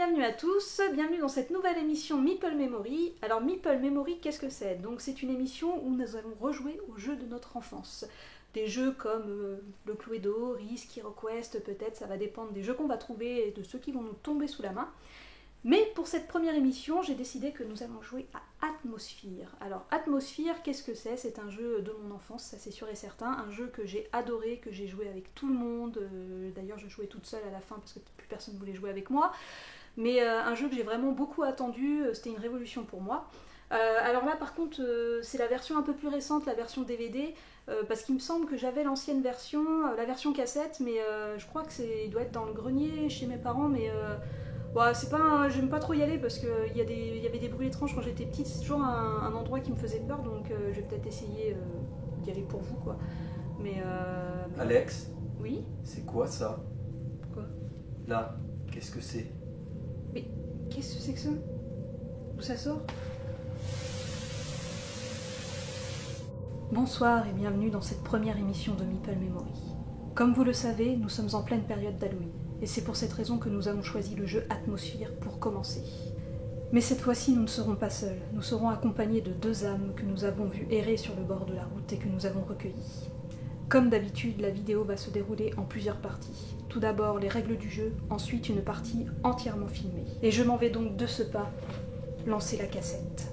bienvenue à tous, bienvenue dans cette nouvelle émission Meeple Memory. Alors Meeple Memory, qu'est-ce que c'est? Donc c'est une émission où nous allons rejouer aux jeux de notre enfance. Des jeux comme le Cluedo, Risk, HeroQuest, peut-être, ça va dépendre des jeux qu'on va trouver et de ceux qui vont nous tomber sous la main. Mais pour cette première émission, j'ai décidé que nous allons jouer à Atmosphere. Alors Atmosphere, qu'est-ce que c'est? C'est un jeu de mon enfance, ça c'est sûr et certain. Un jeu que j'ai adoré, que j'ai joué avec tout le monde. D'ailleurs je jouais toute seule à la fin parce que plus personne ne voulait jouer avec moi. Mais un jeu que j'ai vraiment beaucoup attendu, c'était une révolution pour moi. Alors là par contre c'est la version un peu plus récente, la version DVD, parce qu'il me semble que j'avais l'ancienne version, la version cassette, mais je crois que il doit être dans le grenier chez mes parents, mais... Bon, j'aime pas trop y aller parce qu'il y avait des bruits étranges quand j'étais petite, c'est toujours un endroit qui me faisait peur, donc je vais peut-être essayer d'y aller pour vous, quoi. Mais Alex? Oui? C'est quoi ça? Quoi? Là, qu'est-ce que c'est? Mais qu'est-ce que c'est que ça? D'où ça sort? Bonsoir et bienvenue dans cette première émission de Meeple Memory. Comme vous le savez, nous sommes en pleine période d'Halloween. Et c'est pour cette raison que nous avons choisi le jeu Atmosphere pour commencer. Mais cette fois-ci, nous ne serons pas seuls. Nous serons accompagnés de deux âmes que nous avons vues errer sur le bord de la route et que nous avons recueillies. Comme d'habitude, la vidéo va se dérouler en plusieurs parties. Tout d'abord, les règles du jeu, ensuite une partie entièrement filmée. Et je m'en vais donc de ce pas lancer la cassette.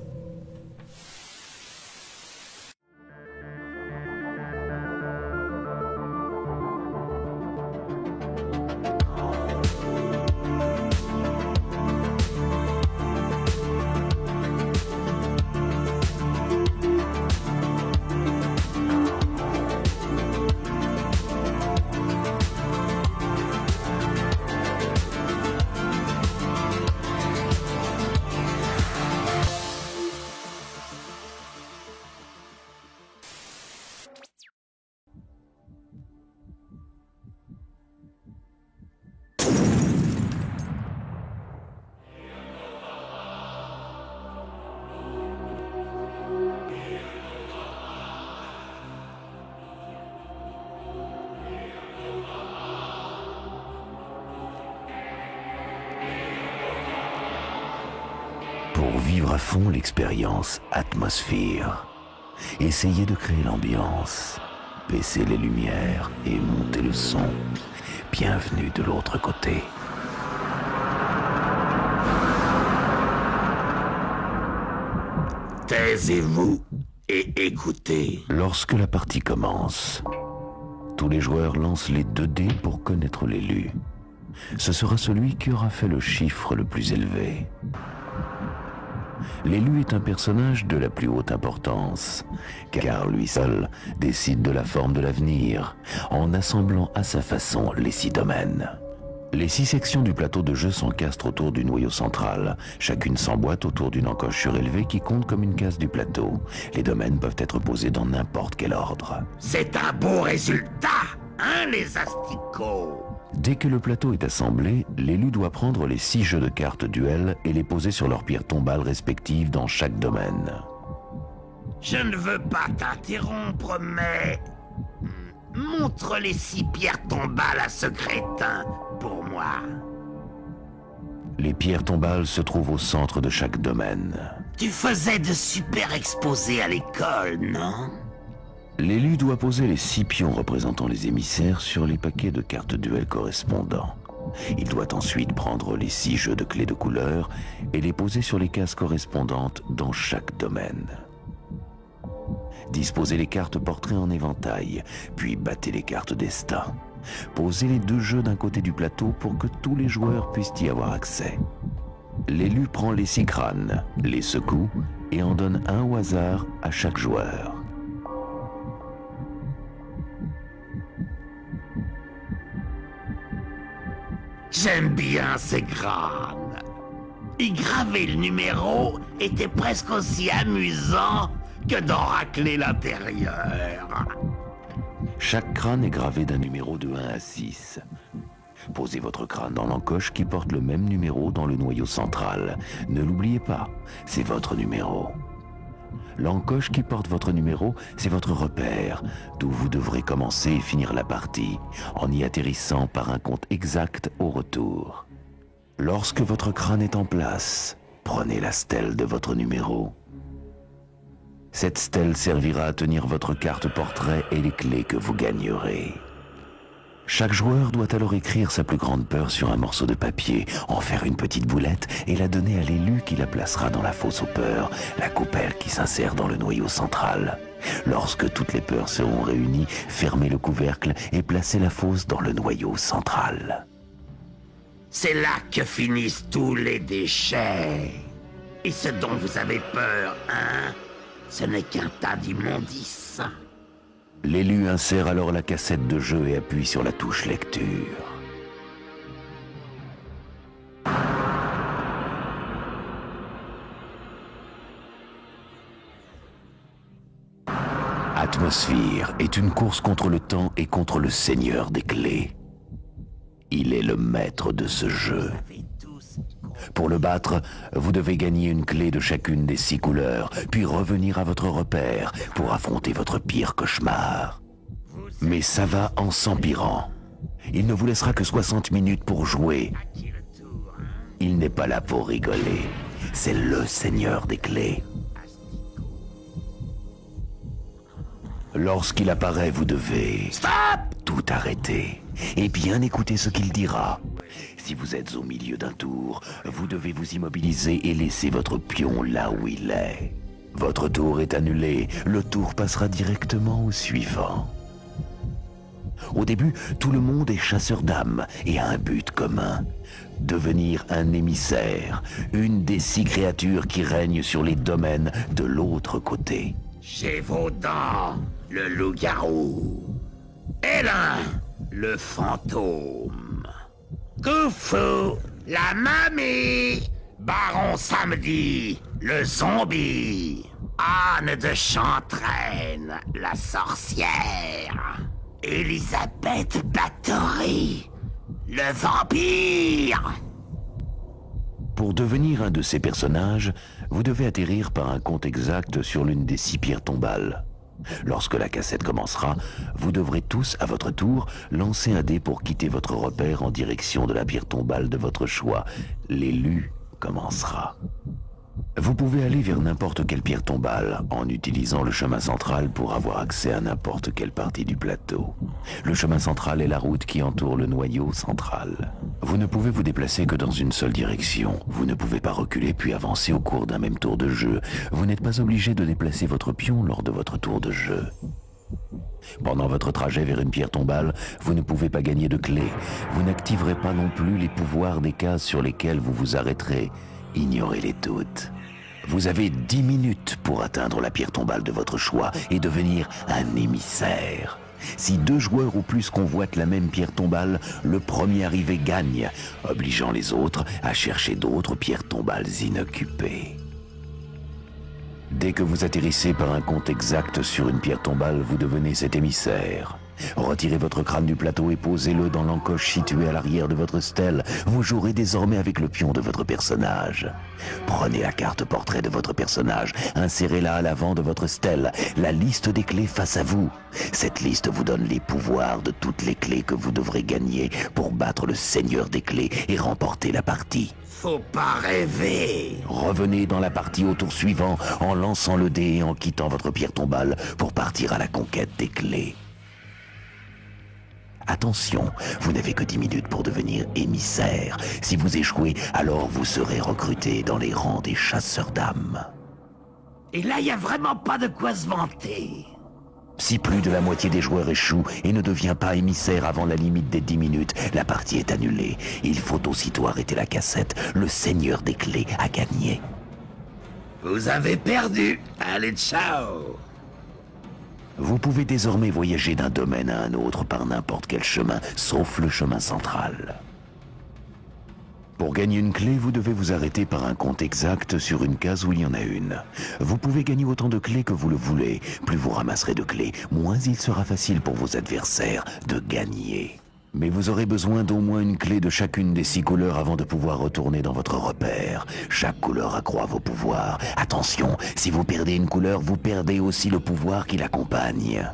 Pour vivre à fond l'expérience Atmosphere, essayez de créer l'ambiance, baissez les lumières et montez le son. Bienvenue de l'autre côté. Taisez-vous et écoutez. Lorsque la partie commence, tous les joueurs lancent les 2 dés pour connaître l'élu. Ce sera celui qui aura fait le chiffre le plus élevé. L'élu est un personnage de la plus haute importance, car lui seul décide de la forme de l'avenir, en assemblant à sa façon les 6 domaines. Les 6 sections du plateau de jeu s'encastrent autour du noyau central, chacune s'emboîte autour d'une encoche surélevée qui compte comme une case du plateau. Les domaines peuvent être posés dans n'importe quel ordre. C'est un beau résultat, hein, les asticots? Dès que le plateau est assemblé, l'élu doit prendre les 6 jeux de cartes duel et les poser sur leurs pierres tombales respectives dans chaque domaine. Je ne veux pas t'interrompre, mais... montre les 6 pierres tombales à ce crétin, pour moi. Les pierres tombales se trouvent au centre de chaque domaine. Tu faisais de super exposés à l'école, non? L'élu doit poser les 6 pions représentant les émissaires sur les paquets de cartes duel correspondants. Il doit ensuite prendre les 6 jeux de clés de couleur et les poser sur les cases correspondantes dans chaque domaine. Disposez les cartes portraits en éventail, puis battez les cartes destin. Posez les 2 jeux d'un côté du plateau pour que tous les joueurs puissent y avoir accès. L'élu prend les 6 crânes, les secoue et en donne un au hasard à chaque joueur. J'aime bien ces crânes. Y graver le numéro était presque aussi amusant que d'en racler l'intérieur. Chaque crâne est gravé d'un numéro de 1 à 6. Posez votre crâne dans l'encoche qui porte le même numéro dans le noyau central. Ne l'oubliez pas, c'est votre numéro. L'encoche qui porte votre numéro, c'est votre repère, d'où vous devrez commencer et finir la partie, en y atterrissant par un compte exact au retour. Lorsque votre crâne est en place, prenez la stèle de votre numéro. Cette stèle servira à tenir votre carte portrait et les clés que vous gagnerez. Chaque joueur doit alors écrire sa plus grande peur sur un morceau de papier, en faire une petite boulette et la donner à l'élu qui la placera dans la fosse aux peurs, la coupelle qui s'insère dans le noyau central. Lorsque toutes les peurs seront réunies, fermez le couvercle et placez la fosse dans le noyau central. C'est là que finissent tous les déchets. Et ce dont vous avez peur, hein, ce n'est qu'un tas d'immondices. L'élu insère alors la cassette de jeu et appuie sur la touche lecture. Atmosphère est une course contre le temps et contre le seigneur des clés. Il est le maître de ce jeu. Pour le battre, vous devez gagner une clé de chacune des 6 couleurs, puis revenir à votre repère pour affronter votre pire cauchemar. Mais ça va en s'empirant. Il ne vous laissera que 60 minutes pour jouer. Il n'est pas là pour rigoler. C'est le seigneur des clés. Lorsqu'il apparaît, vous devez tout arrêter et bien écouter ce qu'il dira. Si vous êtes au milieu d'un tour, vous devez vous immobiliser et laisser votre pion là où il est. Votre tour est annulé, le tour passera directement au suivant. Au début, tout le monde est chasseur d'âmes et a un but commun. Devenir un émissaire, une des 6 créatures qui règnent sur les domaines de l'autre côté. Gévaudan, le loup-garou. Hélin, le fantôme. Koufou, la mamie. Baron Samedi, le zombie. Anne de Chantraine, la sorcière. Elisabeth Bathory, le vampire. Pour devenir un de ces personnages, vous devez atterrir par un compte exact sur l'une des 6 pierres tombales. Lorsque la cassette commencera, vous devrez tous, à votre tour, lancer un dé pour quitter votre repère en direction de la pierre tombale de votre choix. L'élu commencera. Vous pouvez aller vers n'importe quelle pierre tombale en utilisant le chemin central pour avoir accès à n'importe quelle partie du plateau. Le chemin central est la route qui entoure le noyau central. Vous ne pouvez vous déplacer que dans une seule direction. Vous ne pouvez pas reculer puis avancer au cours d'un même tour de jeu. Vous n'êtes pas obligé de déplacer votre pion lors de votre tour de jeu. Pendant votre trajet vers une pierre tombale, vous ne pouvez pas gagner de clé. Vous n'activerez pas non plus les pouvoirs des cases sur lesquelles vous vous arrêterez. Ignorez-les toutes. Vous avez 10 minutes pour atteindre la pierre tombale de votre choix et devenir un émissaire. Si 2 joueurs ou plus convoitent la même pierre tombale, le premier arrivé gagne, obligeant les autres à chercher d'autres pierres tombales inoccupées. Dès que vous atterrissez par un compte exact sur une pierre tombale, vous devenez cet émissaire. Retirez votre crâne du plateau et posez-le dans l'encoche située à l'arrière de votre stèle. Vous jouerez désormais avec le pion de votre personnage. Prenez la carte portrait de votre personnage, insérez-la à l'avant de votre stèle, la liste des clés face à vous. Cette liste vous donne les pouvoirs de toutes les clés que vous devrez gagner pour battre le seigneur des clés et remporter la partie. Faut pas rêver. Revenez dans la partie au tour suivant en lançant le dé et en quittant votre pierre tombale pour partir à la conquête des clés. Attention, vous n'avez que 10 minutes pour devenir émissaire. Si vous échouez, alors vous serez recruté dans les rangs des chasseurs d'âmes. Et là, y a vraiment pas de quoi se vanter. Si plus de la moitié des joueurs échoue et ne devient pas émissaire avant la limite des 10 minutes, la partie est annulée. Il faut aussitôt arrêter la cassette. Le seigneur des clés a gagné. Vous avez perdu. Allez, ciao. Vous pouvez désormais voyager d'un domaine à un autre par n'importe quel chemin, sauf le chemin central. Pour gagner une clé, vous devez vous arrêter par un compte exact sur une case où il y en a une. Vous pouvez gagner autant de clés que vous le voulez. Plus vous ramasserez de clés, moins il sera facile pour vos adversaires de gagner. Mais vous aurez besoin d'au moins une clé de chacune des 6 couleurs avant de pouvoir retourner dans votre repère. Chaque couleur accroît vos pouvoirs. Attention, si vous perdez une couleur, vous perdez aussi le pouvoir qui l'accompagne.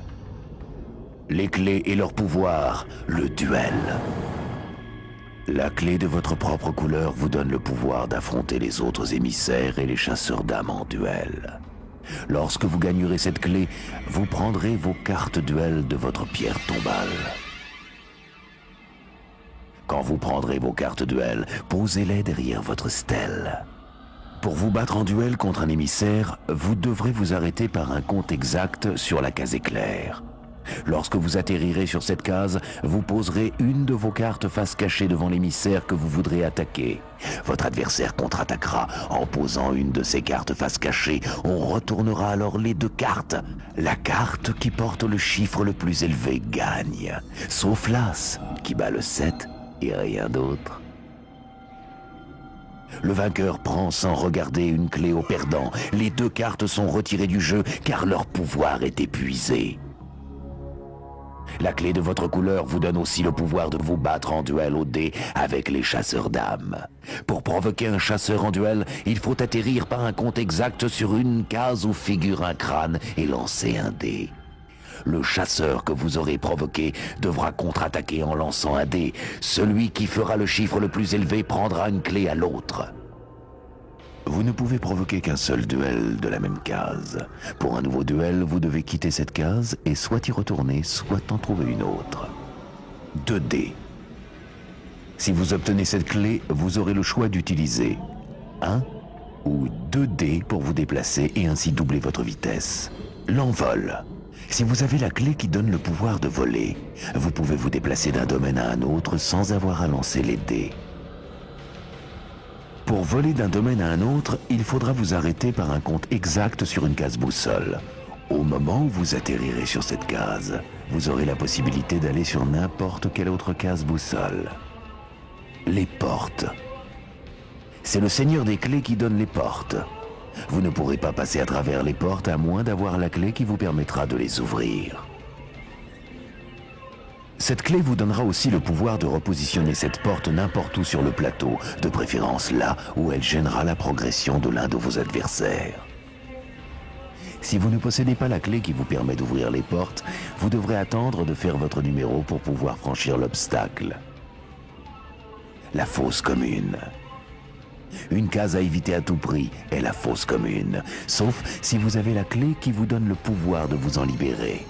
Les clés et leur pouvoir, le duel. La clé de votre propre couleur vous donne le pouvoir d'affronter les autres émissaires et les chasseurs d'âmes en duel. Lorsque vous gagnerez cette clé, vous prendrez vos cartes duel de votre pierre tombale. Quand vous prendrez vos cartes duel, posez-les derrière votre stèle. Pour vous battre en duel contre un émissaire, vous devrez vous arrêter par un compte exact sur la case éclair. Lorsque vous atterrirez sur cette case, vous poserez une de vos cartes face cachée devant l'émissaire que vous voudrez attaquer. Votre adversaire contre-attaquera en posant une de ses cartes face cachée. On retournera alors les deux cartes. La carte qui porte le chiffre le plus élevé gagne, sauf l'As qui bat le 7 et rien d'autre. Le vainqueur prend sans regarder une clé au perdant. Les deux cartes sont retirées du jeu car leur pouvoir est épuisé. La clé de votre couleur vous donne aussi le pouvoir de vous battre en duel au dé avec les chasseurs d'âmes. Pour provoquer un chasseur en duel, il faut atterrir par un compte exact sur une case où figure un crâne et lancer un dé. Le chasseur que vous aurez provoqué devra contre-attaquer en lançant un dé. Celui qui fera le chiffre le plus élevé prendra une clé à l'autre. Vous ne pouvez provoquer qu'un seul duel de la même case. Pour un nouveau duel, vous devez quitter cette case et soit y retourner, soit en trouver une autre. 2 dés. Si vous obtenez cette clé, vous aurez le choix d'utiliser 1 ou 2 dés pour vous déplacer et ainsi doubler votre vitesse. L'envol. Si vous avez la clé qui donne le pouvoir de voler, vous pouvez vous déplacer d'un domaine à un autre sans avoir à lancer les dés. Pour voler d'un domaine à un autre, il faudra vous arrêter par un compte exact sur une case boussole. Au moment où vous atterrirez sur cette case, vous aurez la possibilité d'aller sur n'importe quelle autre case boussole. Les portes. C'est le seigneur des clés qui donne les portes. Vous ne pourrez pas passer à travers les portes à moins d'avoir la clé qui vous permettra de les ouvrir. Cette clé vous donnera aussi le pouvoir de repositionner cette porte n'importe où sur le plateau, de préférence là où elle gênera la progression de l'un de vos adversaires. Si vous ne possédez pas la clé qui vous permet d'ouvrir les portes, vous devrez attendre de faire votre numéro pour pouvoir franchir l'obstacle. La fosse commune. Une case à éviter à tout prix est la fosse commune, sauf si vous avez la clé qui vous donne le pouvoir de vous en libérer.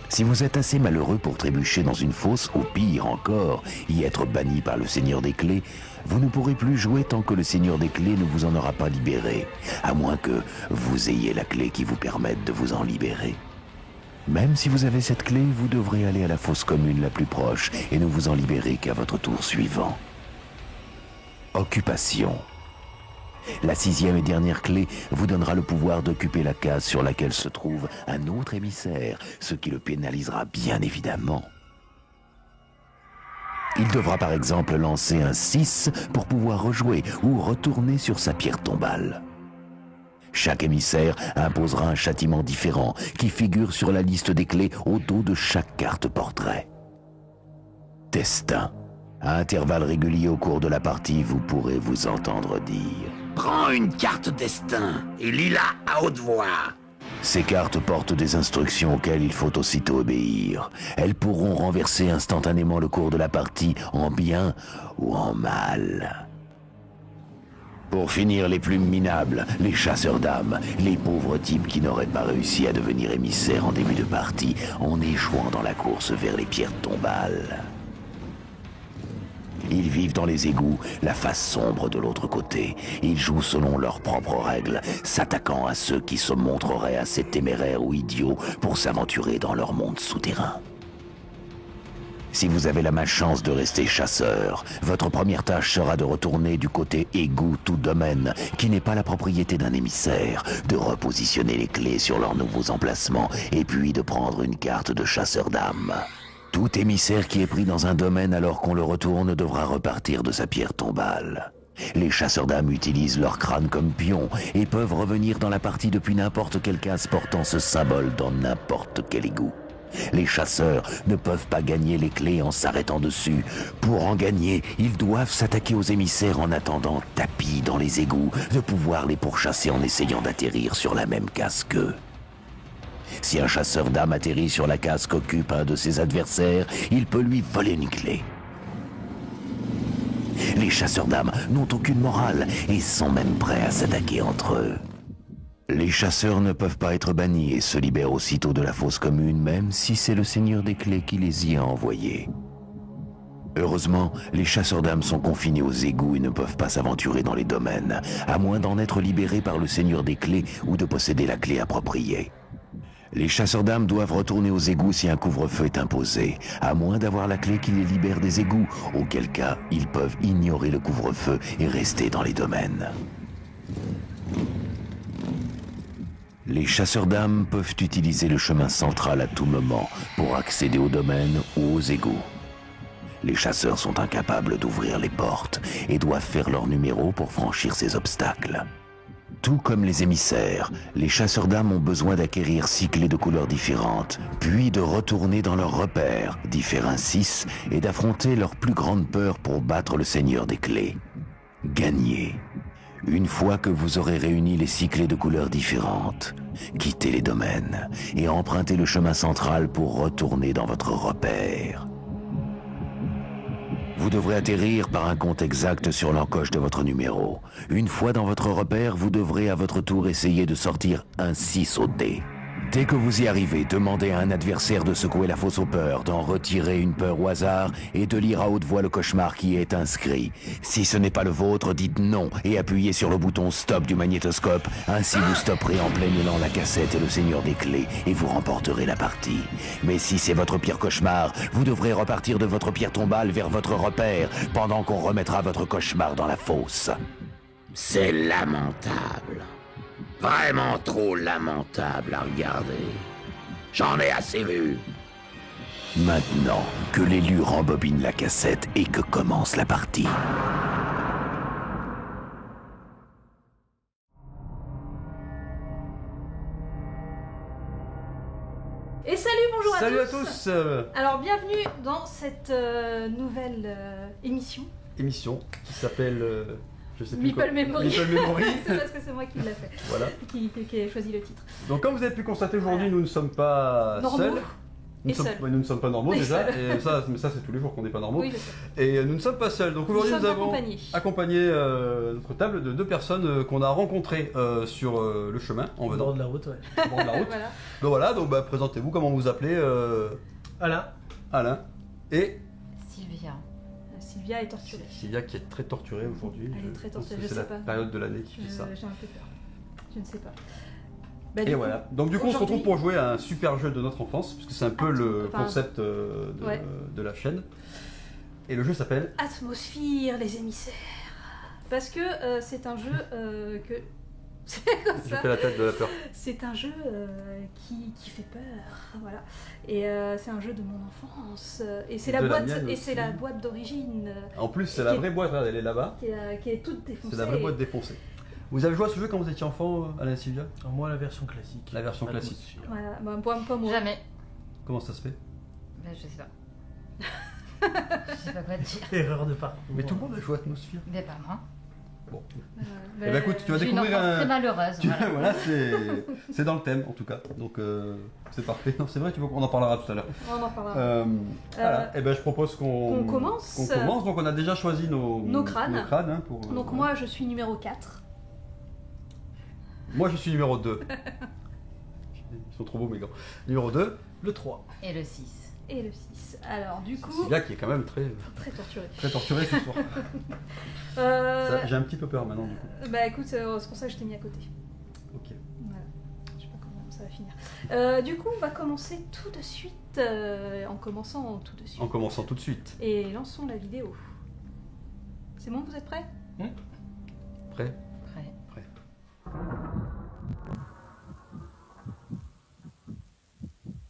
Si vous êtes assez malheureux pour trébucher dans une fosse, ou pire encore, y être banni par le Seigneur des Clés, vous ne pourrez plus jouer tant que le Seigneur des Clés ne vous en aura pas libéré, à moins que vous ayez la clé qui vous permette de vous en libérer. Même si vous avez cette clé, vous devrez aller à la fosse commune la plus proche et ne vous en libérer qu'à votre tour suivant. Occupation. La 6e et dernière clé vous donnera le pouvoir d'occuper la case sur laquelle se trouve un autre émissaire, ce qui le pénalisera bien évidemment. Il devra par exemple lancer un 6 pour pouvoir rejouer ou retourner sur sa pierre tombale. Chaque émissaire imposera un châtiment différent qui figure sur la liste des clés au dos de chaque carte portrait. Destin. À intervalles réguliers au cours de la partie, vous pourrez vous entendre dire « Prends une carte destin et lis-la à haute voix. » Ces cartes portent des instructions auxquelles il faut aussitôt obéir. Elles pourront renverser instantanément le cours de la partie en bien ou en mal. Pour finir, les plus minables, les chasseurs d'âmes, les pauvres types qui n'auraient pas réussi à devenir émissaires en début de partie en échouant dans la course vers les pierres tombales. Ils vivent dans les égouts, la face sombre de l'autre côté. Ils jouent selon leurs propres règles, s'attaquant à ceux qui se montreraient assez téméraires ou idiots pour s'aventurer dans leur monde souterrain. Si vous avez la malchance de rester chasseur, votre première tâche sera de retourner du côté égout ou domaine, qui n'est pas la propriété d'un émissaire, de repositionner les clés sur leurs nouveaux emplacements et puis de prendre une carte de chasseur d'âmes. Tout émissaire qui est pris dans un domaine alors qu'on le retourne devra repartir de sa pierre tombale. Les chasseurs d'âmes utilisent leur crâne comme pion et peuvent revenir dans la partie depuis n'importe quelle case portant ce symbole dans n'importe quel égout. Les chasseurs ne peuvent pas gagner les clés en s'arrêtant dessus. Pour en gagner, ils doivent s'attaquer aux émissaires en attendant, tapis dans les égouts, de pouvoir les pourchasser en essayant d'atterrir sur la même case qu'eux. Si un chasseur d'âmes atterrit sur la case qu'occupe un de ses adversaires, il peut lui voler une clé. Les chasseurs d'âmes n'ont aucune morale et sont même prêts à s'attaquer entre eux. Les chasseurs ne peuvent pas être bannis et se libèrent aussitôt de la fosse commune, même si c'est le Seigneur des Clés qui les y a envoyés. Heureusement, les chasseurs d'âmes sont confinés aux égouts et ne peuvent pas s'aventurer dans les domaines, à moins d'en être libérés par le Seigneur des Clés ou de posséder la clé appropriée. Les chasseurs d'âmes doivent retourner aux égouts si un couvre-feu est imposé, à moins d'avoir la clé qui les libère des égouts, auquel cas ils peuvent ignorer le couvre-feu et rester dans les domaines. Les chasseurs d'âmes peuvent utiliser le chemin central à tout moment pour accéder aux domaines ou aux égouts. Les chasseurs sont incapables d'ouvrir les portes et doivent faire leur numéro pour franchir ces obstacles. Tout comme les émissaires, les chasseurs d'âmes ont besoin d'acquérir 6 clés de couleurs différentes, puis de retourner dans leurs repères, différents 6, et d'affronter leur plus grande peur pour battre le Seigneur des Clés. Gagner. Une fois que vous aurez réuni les 6 clés de couleurs différentes, quittez les domaines et empruntez le chemin central pour retourner dans votre repère. Vous devrez atterrir par un compte exact sur l'encoche de votre numéro. Une fois dans votre repère, vous devrez à votre tour essayer de sortir un 6 au dé. Dès que vous y arrivez, demandez à un adversaire de secouer la fosse aux peurs, d'en retirer une peur au hasard et de lire à haute voix le cauchemar qui est inscrit. Si ce n'est pas le vôtre, dites non et appuyez sur le bouton stop du magnétoscope. Ainsi vous stopperez en plein élan la cassette et le Seigneur des Clés et vous remporterez la partie. Mais si c'est votre pire cauchemar, vous devrez repartir de votre pierre tombale vers votre repère pendant qu'on remettra votre cauchemar dans la fosse. C'est lamentable. Vraiment trop lamentable à regarder. J'en ai assez vu. Maintenant que l'élu rembobine la cassette et que commence la partie. Et salut, bonjour Salut à tous. Alors bienvenue dans cette nouvelle émission. Émission qui s'appelle... je sais plus Meeple Memory. Meeple Memory. C'est parce que c'est moi qui l'ai fait. Voilà. Qui ai choisi le titre. Donc comme vous avez pu constater aujourd'hui, nous ne sommes pas Normaux. seuls. Et seuls. Nous ne sommes pas normaux Et déjà, seuls. et ça, mais ça c'est tous les jours qu'on n'est pas normaux. Oui, je sais. Et nous ne sommes pas seuls. Donc aujourd'hui Nous nous sommes avons accompagné notre table de 2 personnes qu'on a rencontrées sur le chemin en Au venant. bord de la route, ouais. Au bord de la route. Voilà. Donc voilà, donc présentez-vous, comment vous appelez Alain. Alain et Sylvia. Sylvia est torturée. Sylvia qui est très torturée aujourd'hui. Elle est très pense torturée, que je c'est sais la pas. période de l'année qui fait ça. J'ai un peu peur. Je ne sais pas. Bah, Et du coup, voilà. Donc du coup on se retrouve aujourd'hui- pour jouer à un super jeu de notre enfance, puisque c'est un peu le enfin, concept ouais. de la chaîne. Et le jeu s'appelle... Atmosphère, les émissaires. Parce que c'est un jeu que... C'est comme Je ça. fais la tête de la peur. C'est un jeu qui fait peur, voilà. Et c'est un jeu de mon enfance. Et c'est De la la boîte, mienne et c'est aussi. la boîte d'origine En plus c'est Et la qui est- vraie boîte, regarde, elle est là-bas. qui est toute défoncée. C'est la vraie boîte défoncée. Vous avez joué à ce jeu quand vous étiez enfant, Alain et Sylvia? Alors, moi, la version classique. La version classique. Atmosphère. Voilà, bah, pas moi. Jamais. Comment ça se fait? Ben, je sais pas. Je sais pas quoi te dire. Erreur de parcours. Mais tout le monde a joué à Atmosphère. Mais pas moi. Bon. Bah, Eh ben écoute, tu vas J'ai une découvrir enfance très un... malheureuse. Voilà. Voilà, c'est dans le thème en tout cas. Donc c'est parfait. Non, c'est vrai, on en parlera tout à l'heure. on en parlera. Voilà. Et ben je propose qu'on qu'on commence. qu'on commence. Donc on a déjà choisi nos crânes. hein, pour, Donc moi je suis numéro 4. Moi je suis numéro 2. Ils sont trop beaux mes gants. Numéro 2, Le 3. Et le 6. Et le 6. Alors du coup, Sylvia qui est quand même très très torturé. torturée ce soir. Ça, J'ai un petit peu peur maintenant du coup. Bah écoute, c'est pour ça que je t'ai mis à côté. Ok. Voilà. Je sais pas comment ça va finir. Du coup, on va commencer tout de suite. En commençant tout de suite. En commençant tout de suite. Et lançons la vidéo. C'est bon, vous êtes prêts? Prêt? Prêt.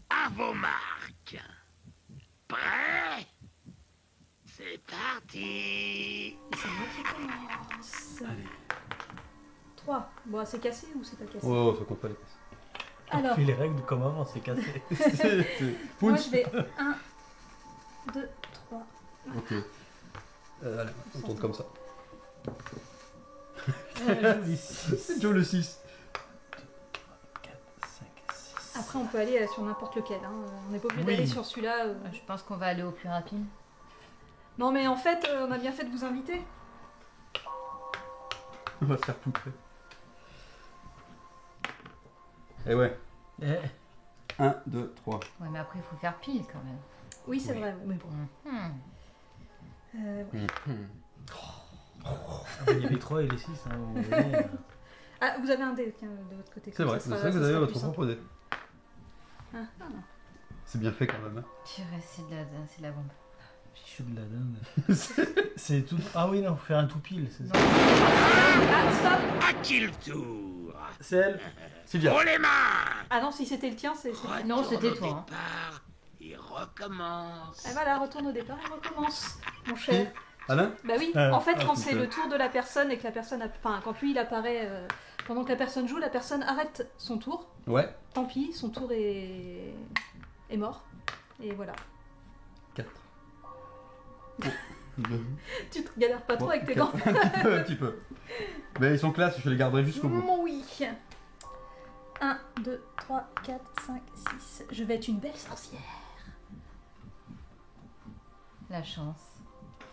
À vos marques. Prêt? C'est parti. C'est moi qui commence. 3. Bon, c'est cassé ou c'est pas cassé? Oh, ça compte pas les passes. Alors, Fais les règles comme avant, c'est cassé. moi Punch. je vais 1, 2, 3. Ok. Allez, on tourne comme ça. Ici. C'est Joe le 6. 4, 5, 6, Après, on peut aller sur n'importe lequel. Hein. On n'est pas obligé Oui. d'aller sur celui-là. Je pense qu'on va aller au plus rapide. Non, mais en fait, on a bien fait de vous inviter. On va se faire tout près. Et ouais. Eh, 1, 2, 3. Ouais, mais après, il faut faire pile quand même. Oui, c'est Oui. vrai. Mais bon. Mhm. Ouais. il y avait 3 et les 6. Hein, à un moment donné, Ah, vous avez un dé tiens, de votre côté. C'est comme vrai, ça c'est sera- vrai que ça vous avez sera votre plus simple. propre dé. Ah, ah. C'est bien fait quand même. Hein. Purée, c'est de la bombe. Je suis de la dinde. C'est tout. Ah oui, non, faut faire un tout pile. C'est ça. Ah, stop. À qui le tour? C'est elle. Sylvia. Oh les mains! Ah non, si c'était le tien, c'est... Non, c'était Retourne au toi, hein. départ et recommence. Ah voilà, retourne au départ et recommence, mon cher. Alain? Bah oui, Ah, en fait, quand tout c'est seul. le tour de la personne et que la personne... Enfin, quand lui, il apparaît... pendant que la personne joue, la personne arrête son tour. Ouais. Tant pis, son tour est mort. Et voilà. 4. Tu te galères pas trop avec tes dents. Un petit peu. Mais ils sont classe, je les garderai jusqu'au bout. Oui. 1, 2, 3, 4, 5, 6. Je vais être une belle sorcière. La chance.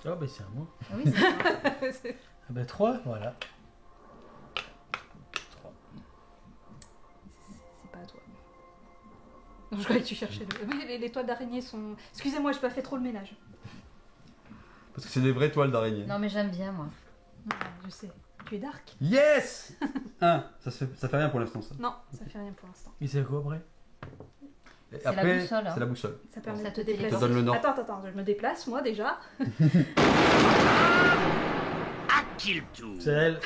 Ah bah c'est à moi. Ah oui, c'est ça. Ah bah 3, voilà. 3. C'est pas à toi. Non, je croyais que tu cherchais le... Oui, les toiles d'araignée sont... Excusez-moi, j'ai pas fait trop le ménage. Parce que c'est des vraies toiles d'araignée. Non, mais j'aime bien, moi. Non, je sais. Tu es dark? Yes 1. Ça fait rien pour l'instant ça. Non, ça fait rien pour l'instant. Et c'est quoi après? Et C'est la après, boussole, hein. c'est la boussole. Ça permet Ça de te te déplacer. Ça donne le nord. Attends, je me déplace, moi, déjà. À qui le tour? C'est elle.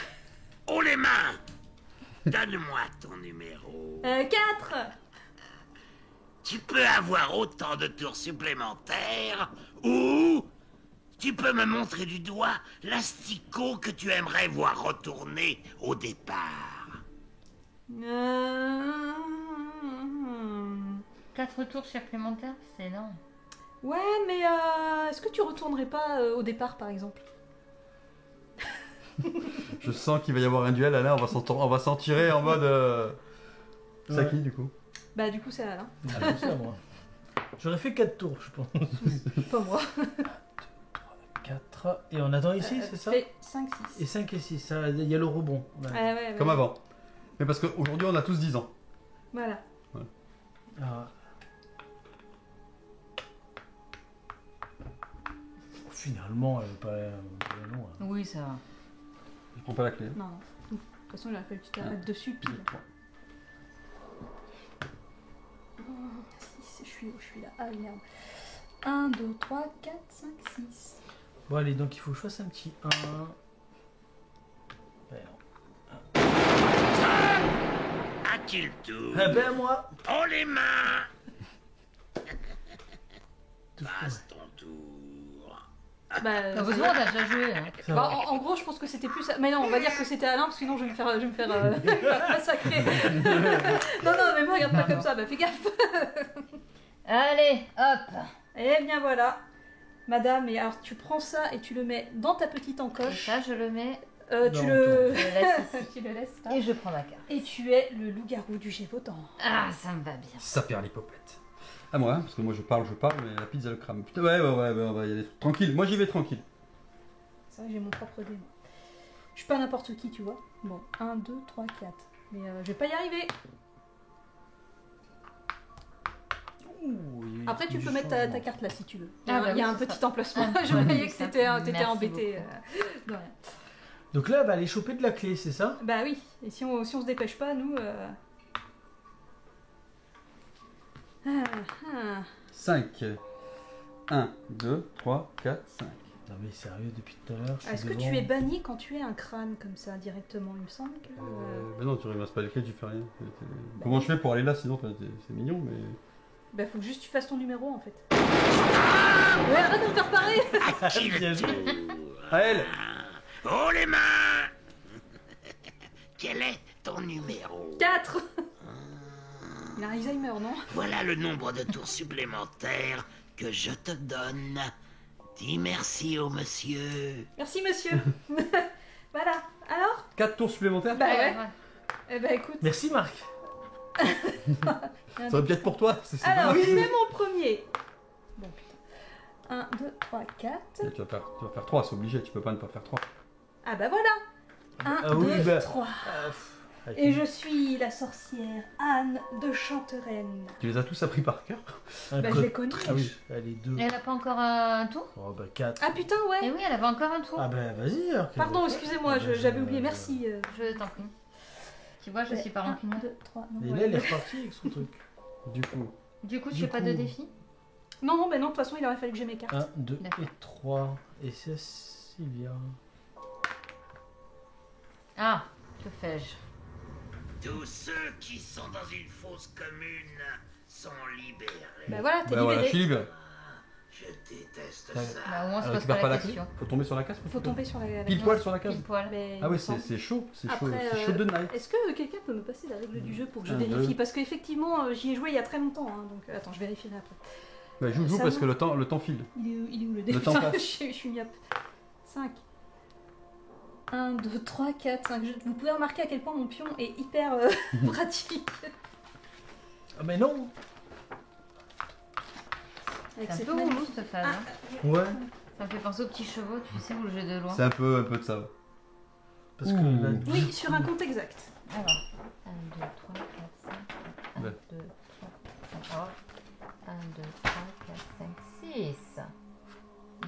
Oh les mains! Donne-moi ton numéro. 4. Tu peux avoir autant de tours supplémentaires ou tu peux me montrer du doigt l'asticot que tu aimerais voir retourner au départ. 4 tours supplémentaires, c'est énorme. Ouais, mais est-ce que tu retournerais pas au départ, par exemple? Je sens qu'il va y avoir un duel, Alain, on va s'en tirer en mode... C'est à Ouais. qui du coup? Bah, du coup, c'est Alain. Ah, c'est à moi. J'aurais fait 4 tours, je pense. Pas moi. 4. Et on attend ici, c'est ça? Fait 5, 6. Et 5 et 6, il y a le rebond. Ouais. Ouais. Comme avant. Mais parce qu'aujourd'hui on a tous 10 ans. Voilà. Ah. Finalement, elle est pas loin. Oui, ça va. Je prends pas la clé. Non. De toute façon, il aurait fallu que tu t'arrêtes dessus, pile. 6, je suis là. Ah, merde. 1, 2, 3, 4, 5, 6. Bon, allez, donc il faut que je fasse un petit 1. À qui le tour? Ah ben moi. Oh les mains! Touche pas. Passe ton tour. Bah, Heureusement, on a déjà joué. Hein. Ça bah, va. en gros, je pense que c'était plus. Mais non, on va dire que c'était Alain, parce que sinon je vais me faire massacrer. Non, mais me regarde pas comme ça, bah fais gaffe. Allez, hop. Eh bien voilà, madame, et alors tu prends ça et tu le mets dans ta petite encoche. Ça, je le mets. Tu Dans le. Je le laisse ici. Tu le laisses là. Et je prends ma carte. Et tu es le loup-garou du Gévaudan. Ah, ça me va bien. Ça perd l'hypopète. À moi, hein, parce que moi je parle, mais la pizza le crame. Putain, ouais, on va y aller. Tranquille, moi j'y vais tranquille. C'est vrai que j'ai mon propre dé, moi. Je suis pas n'importe qui, tu vois. Bon, 1, 2, 3, 4. Mais je vais pas y arriver. Ouh, il y a Après, tu du peux mettre ta changement. carte là si tu veux. Ah, bah Il y a oui, un c'est petit ça. emplacement. Ah, Je voyais que ça. t'étais Merci embêté. De rien. Donc là, elle va aller choper de la clé, c'est ça? Bah oui, et si on se dépêche pas, nous... 5. 1, 2, 3, 4, 5. Non mais sérieux, depuis tout à l'heure, je suis Est-ce que devant. tu es banni quand tu es un crâne comme ça directement? Il me semble que... Ben non, tu ramasses pas les clés, tu fais rien. Comment je fais pour aller là sinon? C'est mignon, mais. Bah faut que juste tu fasses ton numéro en fait. Ouais, arrête de me faire parler. À qui Bien le joué. tour? À elle! Oh les mains! Quel est ton numéro? 4. Il a Alzheimer, non? Voilà le nombre de tours supplémentaires que je te donne. Dis merci au monsieur. Merci monsieur. Voilà. Alors? 4 tours supplémentaires? Bah Ouais, ouais. ouais. Eh bah écoute. Merci Marc. Ça va bien être pour toi. C'est Alors, dommage. c'est mon premier. Bon, putain. 1, 2, 3, 4. Et tu vas faire 3, c'est obligé, tu peux pas ne pas faire 3. Ah bah voilà. 1, Ah oui, 2, bah. 3. Avec Et une- je suis la sorcière Anne de Chantereine. Tu les as tous appris par cœur. un Bah, je code. les connais. Ah oui, allez, 2. Et elle a pas encore un tour? Oh bah 4. Ah putain, Eh ouais. oui, elle avait encore un tour. Ah bah vas-y. alors, qu'elle Pardon, va faire. excusez-moi, Ah bah, j'avais oublié, merci. Je t'en prie. Tu vois, je suis pas 1, rancunière. 2, 3. Et là, elle est repartie avec son truc. Du coup. Du coup, tu Du fais pas de coup- défi? Non, non, mais non, de toute façon, il aurait fallu que j'ai mes cartes. 1, 2 D'accord. et 3. Et c'est Sylvia. Ah, que fais-je? Tous ceux qui sont dans une fosse commune sont libérés. Bah voilà, t'es Bah voilà, je libéré. suis libre. Je déteste Ouais. ça. Bah, au moins, on se Elle pose récupère pas pas la la clé. question. Faut tomber sur la case. Faut tomber sur la Pile poil sur la case. Pile poil. Mais Ah il oui, me semble. c'est chaud, c'est chaud, Après, c'est chaud de night. Est-ce que quelqu'un peut me passer la règle du jeu pour que je 1, vérifie 2. Parce qu'effectivement, j'y ai joué il y a très longtemps, hein, donc attends, je vérifierai après. Bah, joue Ça parce va. que le temps file. Il est où le dé Le temps Putain, passe. je suis myope. 5. 1, 2, 3, 4, 5. Vous pouvez remarquer à quel point mon pion est hyper pratique. Ah mais non. Avec C'est un cette peu magnifique- relou cette phase. Ah, hein. Ouais. Ça me fait penser aux petits chevaux, tu sais, où le jeu de loin. C'est un peu de ça. Parce que Ouh. là, oui, sur un compte exact. Alors, 1, 2, 3, 4, 5. 1, Ouais. 2, 3, 5. 1, 2, 3, 4, 5, 6.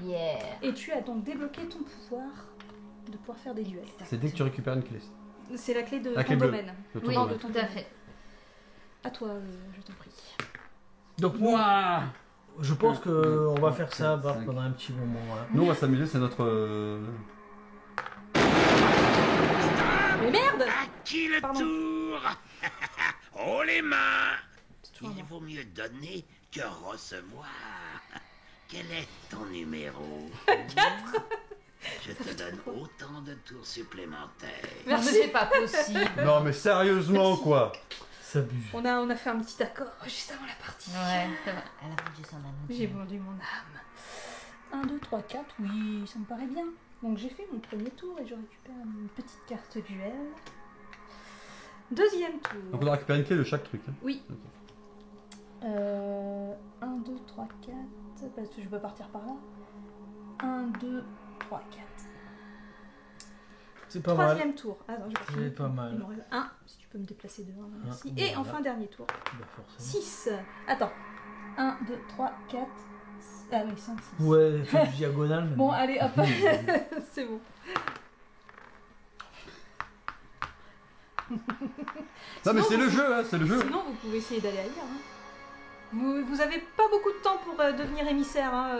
Yeah. Et tu as donc débloqué ton pouvoir de pouvoir faire des duels. C'est dès que tu récupères une clé. C'est la clé de La ton clé bleue. domaine. De ton Oui, domaine. tout à fait. À toi, je t'en prie. Donc moi, je pense que on va faire ça Bart, 5. pendant un petit moment. Hein. Nous, on va s'amuser, c'est notre. Mais merde À qui le Pardon. tour? Oh les mains! toujours Il moi. vaut mieux donner que recevoir. Quel est ton numéro? 4. Je te donne autant de tours supplémentaires. Non, mais Merci. c'est pas possible. Non, mais sérieusement, quoi. Ça abuse. On a fait un petit accord juste avant la partie. Ouais, c'est vrai. Elle a vendu son âme. J'ai vendu mon âme. 1, 2, 3, 4, oui, ça me paraît bien. Donc j'ai fait mon premier tour et je récupère une petite carte duel. Deuxième tour. Donc, on doit récupérer une clé de chaque truc. hein. Oui. Ok. 1, 2, 3, 4. Parce que je peux partir par là. 1, 2, 3, 4. C'est pas mal. Troisième tour. Ah non, je vais C'est pas mal. Il m'en reste 1. Si tu peux me déplacer de 1, merci. Un, Et voilà. enfin, dernier tour. Bah, forcément. 6. Attends. 1, 2, 3, 4. Ah oui, 5, 6. Ouais, fais du diagonal. maintenant. Bon, allez, hop. C'est bon. Non, mais Sinon, c'est le jeu, hein, c'est le jeu. Sinon, vous pouvez essayer d'aller ailleurs. Hein. Vous avez pas beaucoup de temps pour devenir émissaire. Hein,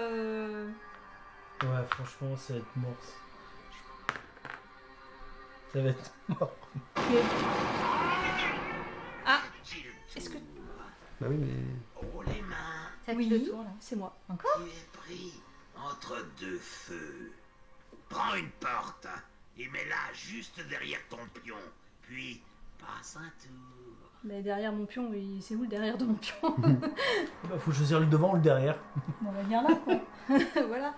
Ouais, franchement, ça va être mort. Ça va être mort. mais- Ah, Qui le est-ce que... tour? Bah oui, mais. Oh les mains! C'est Oui, le tour là. c'est moi. Tu es pris entre deux feux. Prends une porte et mets-la juste derrière ton pion. Puis passe un tour. Mais derrière mon pion, oui, c'est où le derrière de mon pion? Bah, faut choisir le devant ou le derrière. Bon, on va venir là, quoi. Voilà.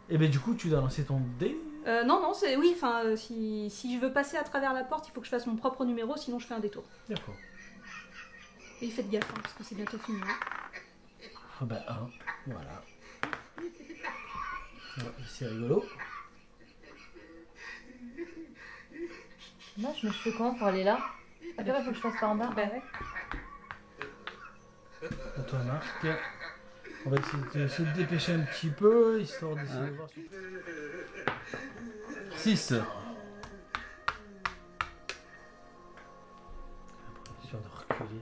Et ben du coup, tu dois lancer ton dé. Non, non, c'est... Oui, enfin, si je veux passer à travers la porte, il faut que je fasse mon propre numéro, sinon je fais un détour. D'accord. Et faites gaffe, hein, parce que c'est bientôt fini. hein. Ah bah 1, voilà. Ouais, c'est rigolo. Moi, je me fais comment pour aller là? Après, il faut que je passe par en bas. Bah ouais. À toi, Marc. On va essayer de se dépêcher un petit peu, histoire d'essayer de Ouais. voir si... 6. Histoire de reculer.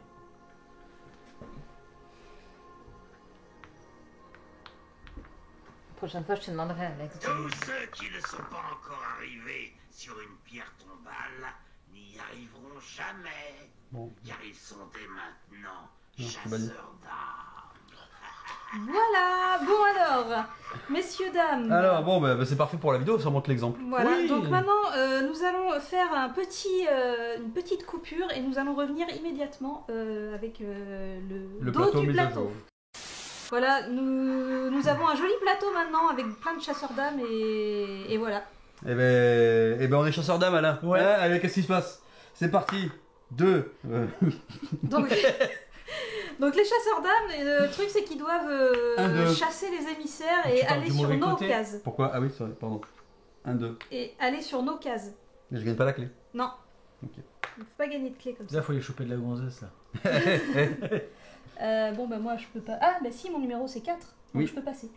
Prochaine fois, je te demanderai, Alex. Tous ceux qui ne sont pas encore arrivés sur une pierre tombale n'y arriveront jamais. Bon. Car ils sont dès maintenant Non, c'est banni. chasseurs d'âmes. Voilà, bon alors, messieurs, dames. Alors, bon, bah, c'est parfait pour la vidéo, ça montre l'exemple. Voilà, Oui. donc maintenant nous allons faire une petite coupure et nous allons revenir immédiatement avec le dos plateau du mis à plateau. jour. Voilà, nous avons un joli plateau maintenant avec plein de chasseurs d'âmes et voilà. Eh ben, on est chasseur d'âme, Alain. Ouais. Hein, allez, qu'est-ce qui se passe? C'est parti. 2. Donc, donc les chasseurs d'âmes, le truc c'est qu'ils doivent chasser les émissaires et aller sur nos cases. Pourquoi? Ah oui, c'est vrai, pardon. 1, 2. Et aller sur nos cases. Mais je gagne pas la clé. Non. Ok. Il ne faut pas gagner de clé comme ça. Là, faut les choper de la gonzesse, là. Bon, bah moi je peux pas. Ah, bah si, mon numéro c'est 4. Donc Oui. je peux passer.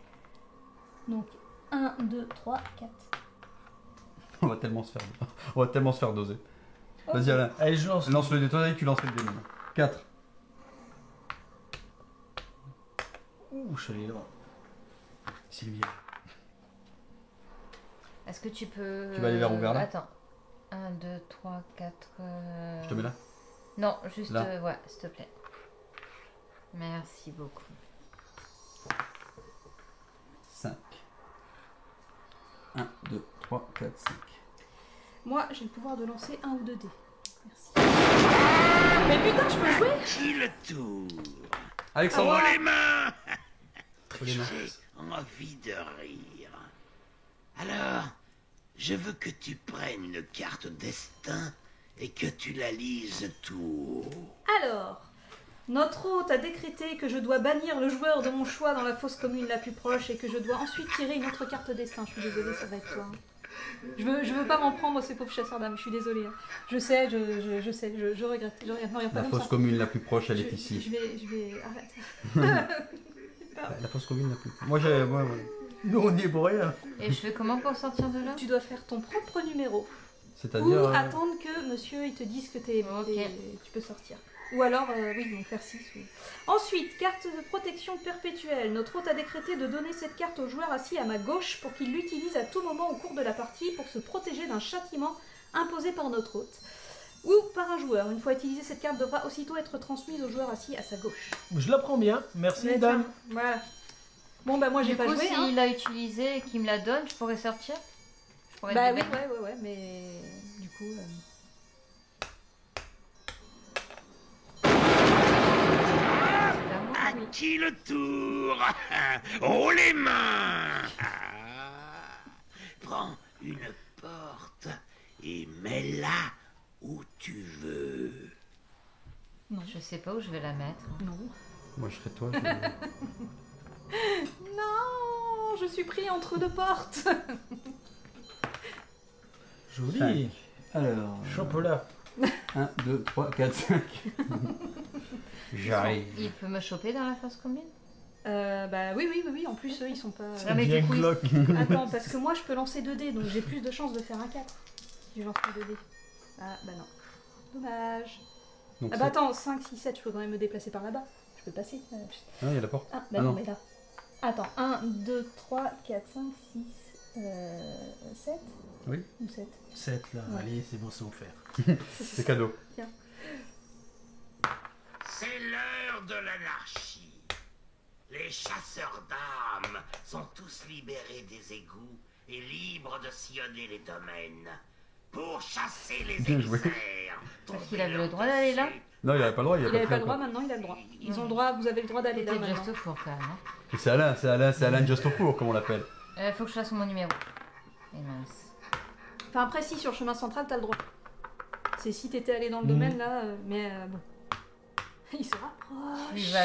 Donc 1, 2, 3, 4. On va tellement se faire doser. Ok. Vas-y, Alain. Allez, je lance. Lance le dé, toi, tu lances le dé. 4. Ouh, je suis allé loin. Sylvia. Est-ce que tu peux... Tu vas aller vers où, vers là? Attends. 1, 2, 3, 4... Je te mets là? Non, juste... Là. ouais, s'il te plaît. Merci beaucoup. 5. 1, 2, 3, 4, 5. Moi j'ai le pouvoir de lancer 1 ou 2 dés. Merci. Mais putain, je peux jouer? Qui le tour? Alexandre. Oh les mains! Les mains. J'ai envie de rire. Alors, je veux que tu prennes une carte destin et que tu la lises tout haut. Alors, notre hôte a décrété que je dois bannir le joueur de mon choix dans la fosse commune la plus proche et que je dois ensuite tirer une autre carte destin. Je suis désolée, ça va être toi. Je veux pas m'en prendre, ces pauvres chasseurs d'âmes, je suis désolée. Hein. Je sais, je regrette. Non, y a pas La comme fosse ça. commune la plus proche, elle est ici. Je vais... Arrête. La fosse commune la plus proche. Moi, j'ai. Ouais. Nous, on y est pour rien. Et je fais comment pour sortir de là? Tu dois faire ton propre numéro. C'est-à-dire. Ou attendre que monsieur il te dise que tu peux sortir. Ou alors, oui, donc faire 6. Oui. Ensuite, carte de protection perpétuelle. Notre hôte a décrété de donner cette carte au joueur assis à ma gauche pour qu'il l'utilise à tout moment au cours de la partie pour se protéger d'un châtiment imposé par notre hôte. Ou par un joueur. Une fois utilisée, cette carte devra aussitôt être transmise au joueur assis à sa gauche. Je la prends bien. Merci, Mais dame. tiens, voilà. Bon, bah moi j'ai Du pas coup, joué. s'il l'a utilisé et qu'il me la donne, je pourrais sortir? Je pourrais Bah le oui, débattre. ouais, mais du coup... C'est à moi, À oui. qui le tour? Oh les mains! Prends une porte et mets-la où tu veux. Non. Je sais pas où je vais la mettre. Non. Moi, je serais toi. Non, je suis pris entre deux portes. Joli. Alors. Chocolat. 1, 2, 3, 4, 5. J'arrive. Il peut me choper dans la fosse commune? Bah oui, en plus eux ils sont pas... Ah, mais Bien du coup, glauque. Attends, parce que moi je peux lancer 2 dés, donc j'ai plus de chances de faire un 4. Si je lance 2 dés. Ah bah non. Dommage. Donc, Ah bah attends, 5, 6, 7, je peux quand même me déplacer par là-bas. Je peux passer. Ah, il y a la porte. Ah bah Ah, non, non. mais là. Attends, 1, 2, 3, 4, 5, 6, 7 Oui. ou 7 7 là. Ouais. Allez, c'est bon, c'est offert. C'est cadeau. C'est l'heure de l'anarchie. Les chasseurs d'âmes sont tous libérés des égouts et libres de sillonner les domaines. Pour chasser les Bien joué. émissaires. Parce qu'il avait le droit d'aller là? Non, il avait pas le droit. Il a avait pris pas le encore. droit, maintenant il a le droit. Ils ont le droit, vous avez le droit d'aller là C'était maintenant. juste au four quand même. Hein. Et c'est Alain Just au four, comme on l'appelle. Faut que je fasse mon numéro. Et mince. Enfin après si, sur le chemin central t'as le droit. C'est si t'étais allé dans le domaine là, mais bon. Il se rapproche. Il va...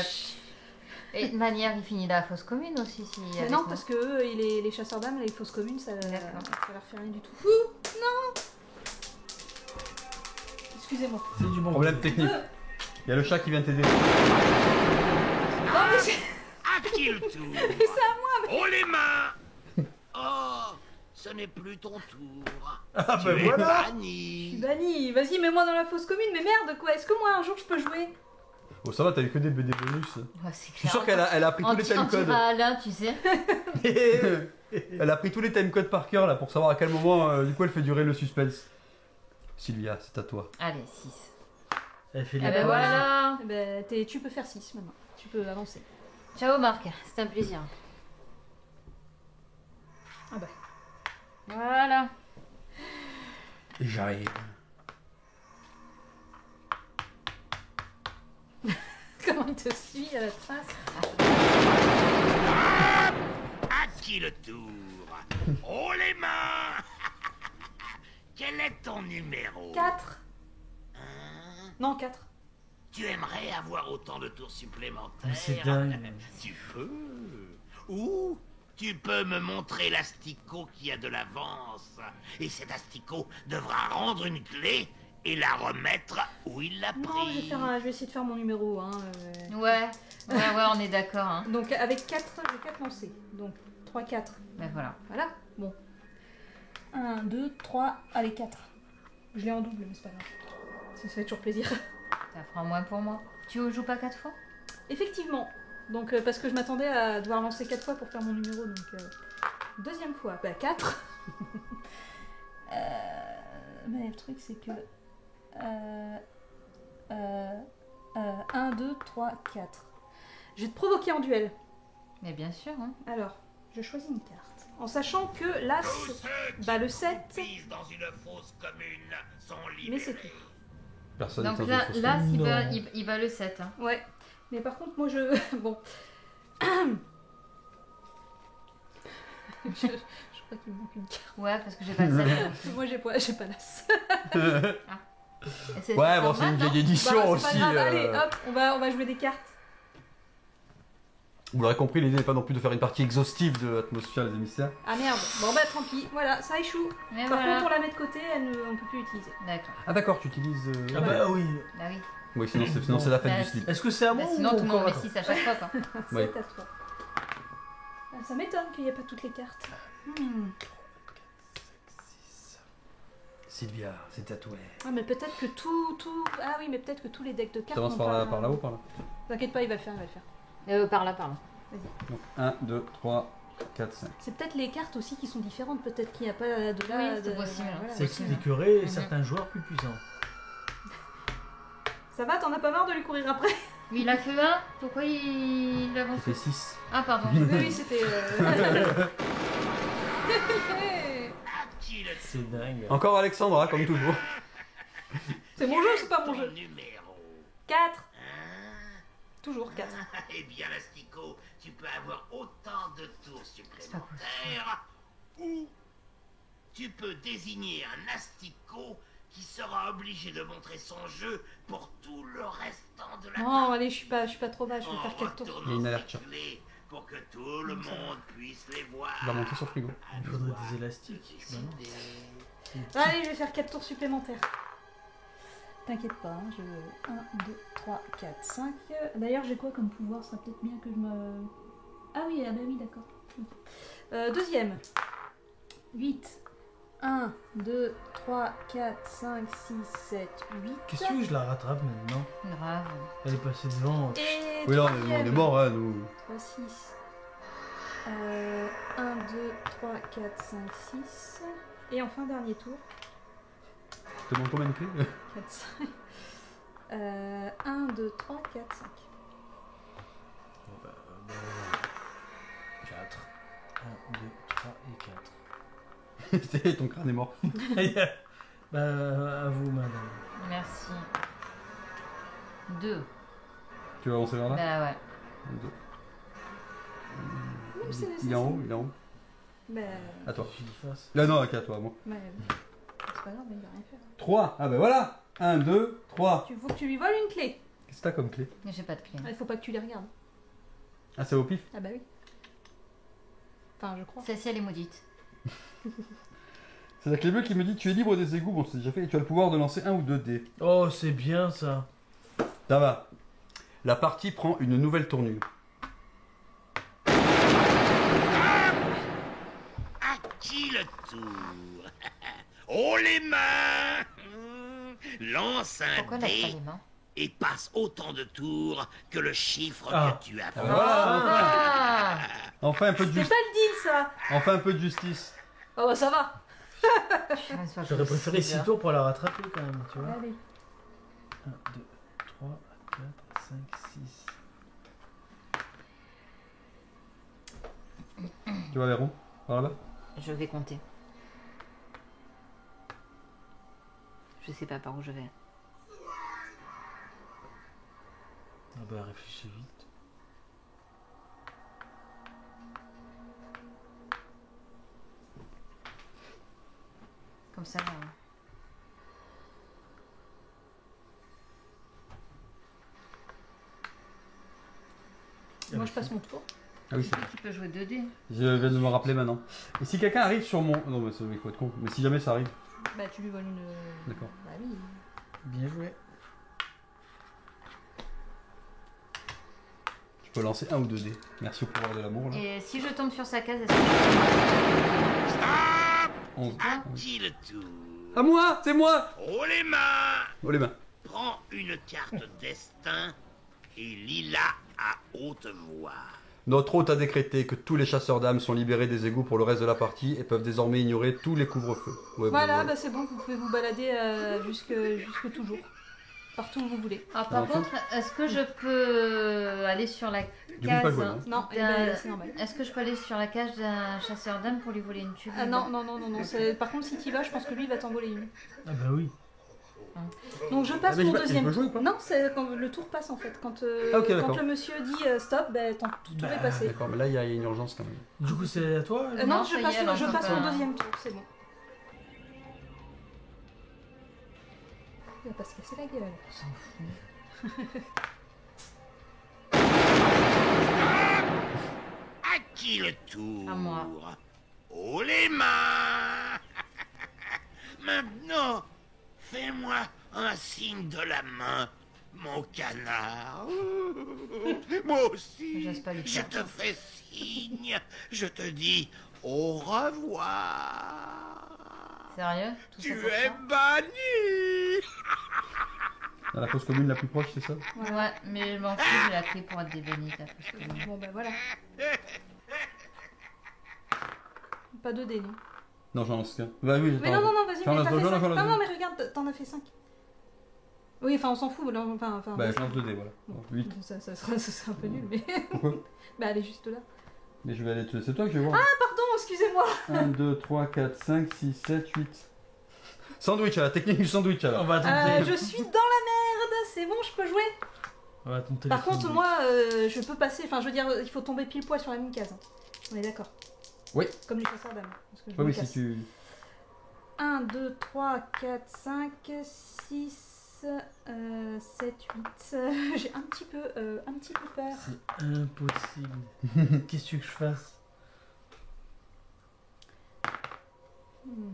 Et de manière, il finit dans la fosse commune aussi si. Mais avec non, moi. parce que eux, les chasseurs d'âmes, les fausses communes, ça leur fait rien du tout. Ouh, non. Excusez-moi. C'est du bon. Problème technique. Il y a le chat qui vient t'aider. Ah, mais À qui le tour? c'est à moi. Oh les mains! Oh, ce n'est plus ton tour. Ah Tu bah es voilà. Je suis banni. bannie. Vas-y, mets-moi dans la fosse commune. Mais merde, quoi. Est-ce que moi, un jour, je peux jouer? Oh, ça va, t'as eu que des bonus. Ouais, c'est Je suis clair. sûr qu'elle a appris tous les On timecodes. dira à Alain, tu sais. Elle a pris tous les timecodes par cœur là pour savoir à quel moment du coup elle fait durer le suspense. Sylvia, c'est à toi. Allez, 6. Elle fait Ah les ben pauses. voilà. Eh ben, tu peux faire 6 maintenant. Tu peux avancer. Ciao Marc, c'était un plaisir. Ah bah. Voilà. J'arrive. Comment il te suit à la trace? À qui le tour? Oh les mains! Quel est ton numéro? 4. 1, Non, 4. Tu aimerais avoir autant de tours supplémentaires? Mais c'est dingue. Tu peux. Ou tu peux me montrer l'asticot qui a de l'avance. Et cet asticot devra rendre une clé et la remettre où il l'a Non, pris. je vais essayer de faire mon numéro. Hein, Ouais, on est d'accord. Hein. Donc avec 4, j'ai 4 lancés. Donc 3, 4. Ben voilà. Voilà, bon. 1, 2, 3, allez 4. Je l'ai en double, mais c'est pas grave. Ça fait toujours plaisir. Ça fera moins pour moi. Tu joues pas 4 fois? Effectivement. Donc parce que je m'attendais à devoir lancer 4 fois pour faire mon numéro. Donc deuxième fois, bah 4. Mais le truc c'est que 1, 2, 3, 4. Je vais te provoquer en duel. Mais bien sûr. Hein. Alors, je choisis une carte. En sachant que l'As, Tous ceux qui bah le 7. pisent dans une fosse commune sont libérés. Mais c'est tout. Personne Donc n'est là, dans là Non. il va le 7. Hein. Ouais. Mais par contre, moi je. Bon. je crois qu'il me manque une carte. Ouais, parce que j'ai pas le 7. Moi j'ai pas l'As. Ouais, bon, c'est une vieille édition Bah, c'est aussi. pas grave. Allez, hop, on va jouer des cartes. Vous l'aurez compris, l'idée n'est pas non plus de faire une partie exhaustive de Atmosphère les émissaires. Ah merde. Bon bah tant pis. Voilà, ça échoue. Mais Par voilà. contre, on la met de côté, on peut plus l'utiliser. D'accord. Ah d'accord, tu utilises... Ah bah oui. Bah oui. Oui, sinon c'est la fête Bah, du slip. Est-ce que c'est à moi Bah, ou sinon, tout le monde encore met 6 à chaque fois. Quoi. Ouais. C'est à toi. Ah, ça m'étonne qu'il n'y ait pas toutes les cartes. Sylvia, c'est à toi. Ah mais peut-être que tout... Ah oui, mais peut-être que tous les decks de cartes... T'avances n'ont pas- par là-haut, par là. T'inquiète pas, il va le faire, il va le faire. Par là. Donc 1, 2, 3, 4, 5. C'est peut-être les cartes aussi qui sont différentes, peut-être qu'il n'y a pas de là... Oui, c'est possible. Voilà. Ça expliquerait Mhm. certains joueurs plus puissants. Ça va, t'en as pas marre de lui courir après? Oui, il a fait 1. Pourquoi il Ça avance? fait 6. Ah, pardon. Oui, c'était... À qui le C'est dingue. Encore Alexandra, comme toujours. C'est mon jeu, c'est pas mon ton jeu. numéro? 4. Hein? Toujours 4. Eh bien, l'asticot, tu peux avoir autant de tours pas supplémentaires, ou tu peux désigner un asticot qui sera obligé de montrer son jeu pour tout le restant de la Non, allez, je suis pas trop bas, je vais en faire 4 tours. Il y a retournant une ces alerte. clés pour que tout le monde puisse les voir. Tu vas monter sur le frigo. Il faudrait des élastiques. Tu balances. Allez, je vais faire 4 tours supplémentaires. T'inquiète pas, hein, je... 1, 2, 3, 4, 5. D'ailleurs, j'ai quoi comme pouvoir? Ça serait peut-être bien que je me... Ah oui, d'accord. Deuxième. 8. 1, 2, 3, 4, 5, 6, 7, 8. Qu'est-ce que tu veux que je la rattrape maintenant? Grave. Elle est passée devant. Et Oui, là, on troisième. est mort, hein, nous. 3, 6. 1, 2, 3, 4, 5, 6. Et enfin, dernier tour. Tu te demandes combien de clés 4, 5. 1, 2, 3, 4, 5. 4. 1, 2, 3 et 4. Ton crâne est mort. Bah, à vous, madame. Merci. 2. Tu vas avancer vers là Bah ouais. 2. Même si c'est Il est en haut, il est en haut. Mais... À toi. Je l'y fasse. Là, non, ok, à toi, moi. mais... C'est pas grave, il va rien faire. 3. Ah ben voilà 1, 2, 3. Il faut que tu lui voles une clé. Qu'est-ce que t'as comme clé? J'ai pas de clé. Il faut pas que tu les regardes. Ah, c'est au pif? Ah bah oui. Enfin, je crois. Celle-ci, elle est maudite. C'est la clé bleue qui me dit tu es libre des égouts. Bon, c'est déjà fait. Et tu as le pouvoir de lancer 1 ou 2 dés. Oh, c'est bien ça. Ça va. La partie prend une nouvelle tournure. À qui le tour? Oh les mains! Lance un Pourquoi elle a pas dé les mains? et passe autant de tours que le chiffre Ah. que tu as. Ah, voilà. Ah Enfin un peu de C'est justice. pas le deal, ça. Enfin un peu de justice. Oh bah ça va. J'aurais préféré 6 tours pour la rattraper quand même, tu vois. Allez. 1, 2, 3, 4, 5, 6. Tu vas vers où? Par là-bas? Je vais compter. Je sais pas par où je vais. Ah bah réfléchis vite. Comme ça. moi je passe mon tour. Ah oui, c'est Tu peux jouer 2D. Je viens de me rappeler maintenant. Et si quelqu'un arrive sur mon... Non, mais il faut être con. Mais si jamais ça arrive. Bah tu lui voles une... D'accord. Bah oui. Bien joué. Je peux lancer 1 ou 2 dés. Merci au pouvoir de l'amour, là. Et si je tombe sur sa case, est-ce que... Stop! 11. À qui le tour? À moi! C'est moi! Oh les mains! Oh les mains. Prends une carte destin et lis-la à haute voix. Notre hôte a décrété que tous les chasseurs d'âmes sont libérés des égouts pour le reste de la partie et peuvent désormais ignorer tous les couvre-feux. Ouais, Voilà, bon, bah c'est bon, vous pouvez vous balader jusque toujours. Partout où vous voulez. Alors par Ok. contre, est-ce que je peux aller sur la Du coup, pas case jouer, non Non, et bah, c'est normal. Est-ce que je peux aller sur la cage d'un chasseur d'âmes pour lui voler une tube? Ah non. Par contre, si tu vas, je pense que lui il va t'envoler une. Ah bah oui. Donc je passe Ah, mais mon je peux deuxième jouer ou tour. pas Non, c'est quand le tour passe en fait. Quand Ah, ok, quand d'accord. le monsieur dit stop, bah, ton tour est passé. D'accord, mais là, il y a une urgence quand même. Du coup, c'est à toi Non, Non, je ça y passe, est, alors, je on passe peut mon pas. deuxième tour, c'est bon. Il va pas se casser la gueule. On s'en fout. À qui le tour? À moi. Oh les mains! Maintenant, fais-moi un signe de la main, mon canard. Moi aussi, J'ose pas lui je faire te fais signe. Je te dis au revoir. Sérieux? Tout ça Tu pour es ça? banni. Dans la fosse commune la plus proche, c'est ça? Ouais, mais je m'en fous, j'ai la clé pour être débannie. Bon bah voilà. Pas de dés, non. Non, j'en lance qu'un. Bah oui, Mais non, vas-y, mais J'en t'as lance fait deux, j'en 5. lance Non, deux. non, mais regarde, t'en as fait 5. Oui, enfin, on s'en fout. Là, enfin, Bah, vas-y. je lance 2 dés, voilà. Bon. 8. Ça serait un peu nul, mais. Pourquoi? Bah, elle est juste là. Mais je vais aller te... C'est toi que je vais voir. Pardon, excusez-moi. 1, 2, 3, 4, 5, 6, 7, 8. Sandwich, à la technique du sandwich, On alors. va tenter. Je suis dans la merde. C'est bon, je peux jouer. On va tenter Par le contre, sandwich. moi, je peux passer. Enfin, je veux dire, il faut tomber pile poil sur la même case. Hein. On est d'accord. Oui. Comme les chasseurs d'âmes. Parce que je Ouais, me oui, si casse. tu... 1, 2, 3, 4, 5, 6, 7, 8. J'ai un petit peu peur. C'est impossible. Qu'est-ce que tu veux que je fasse? Hmm.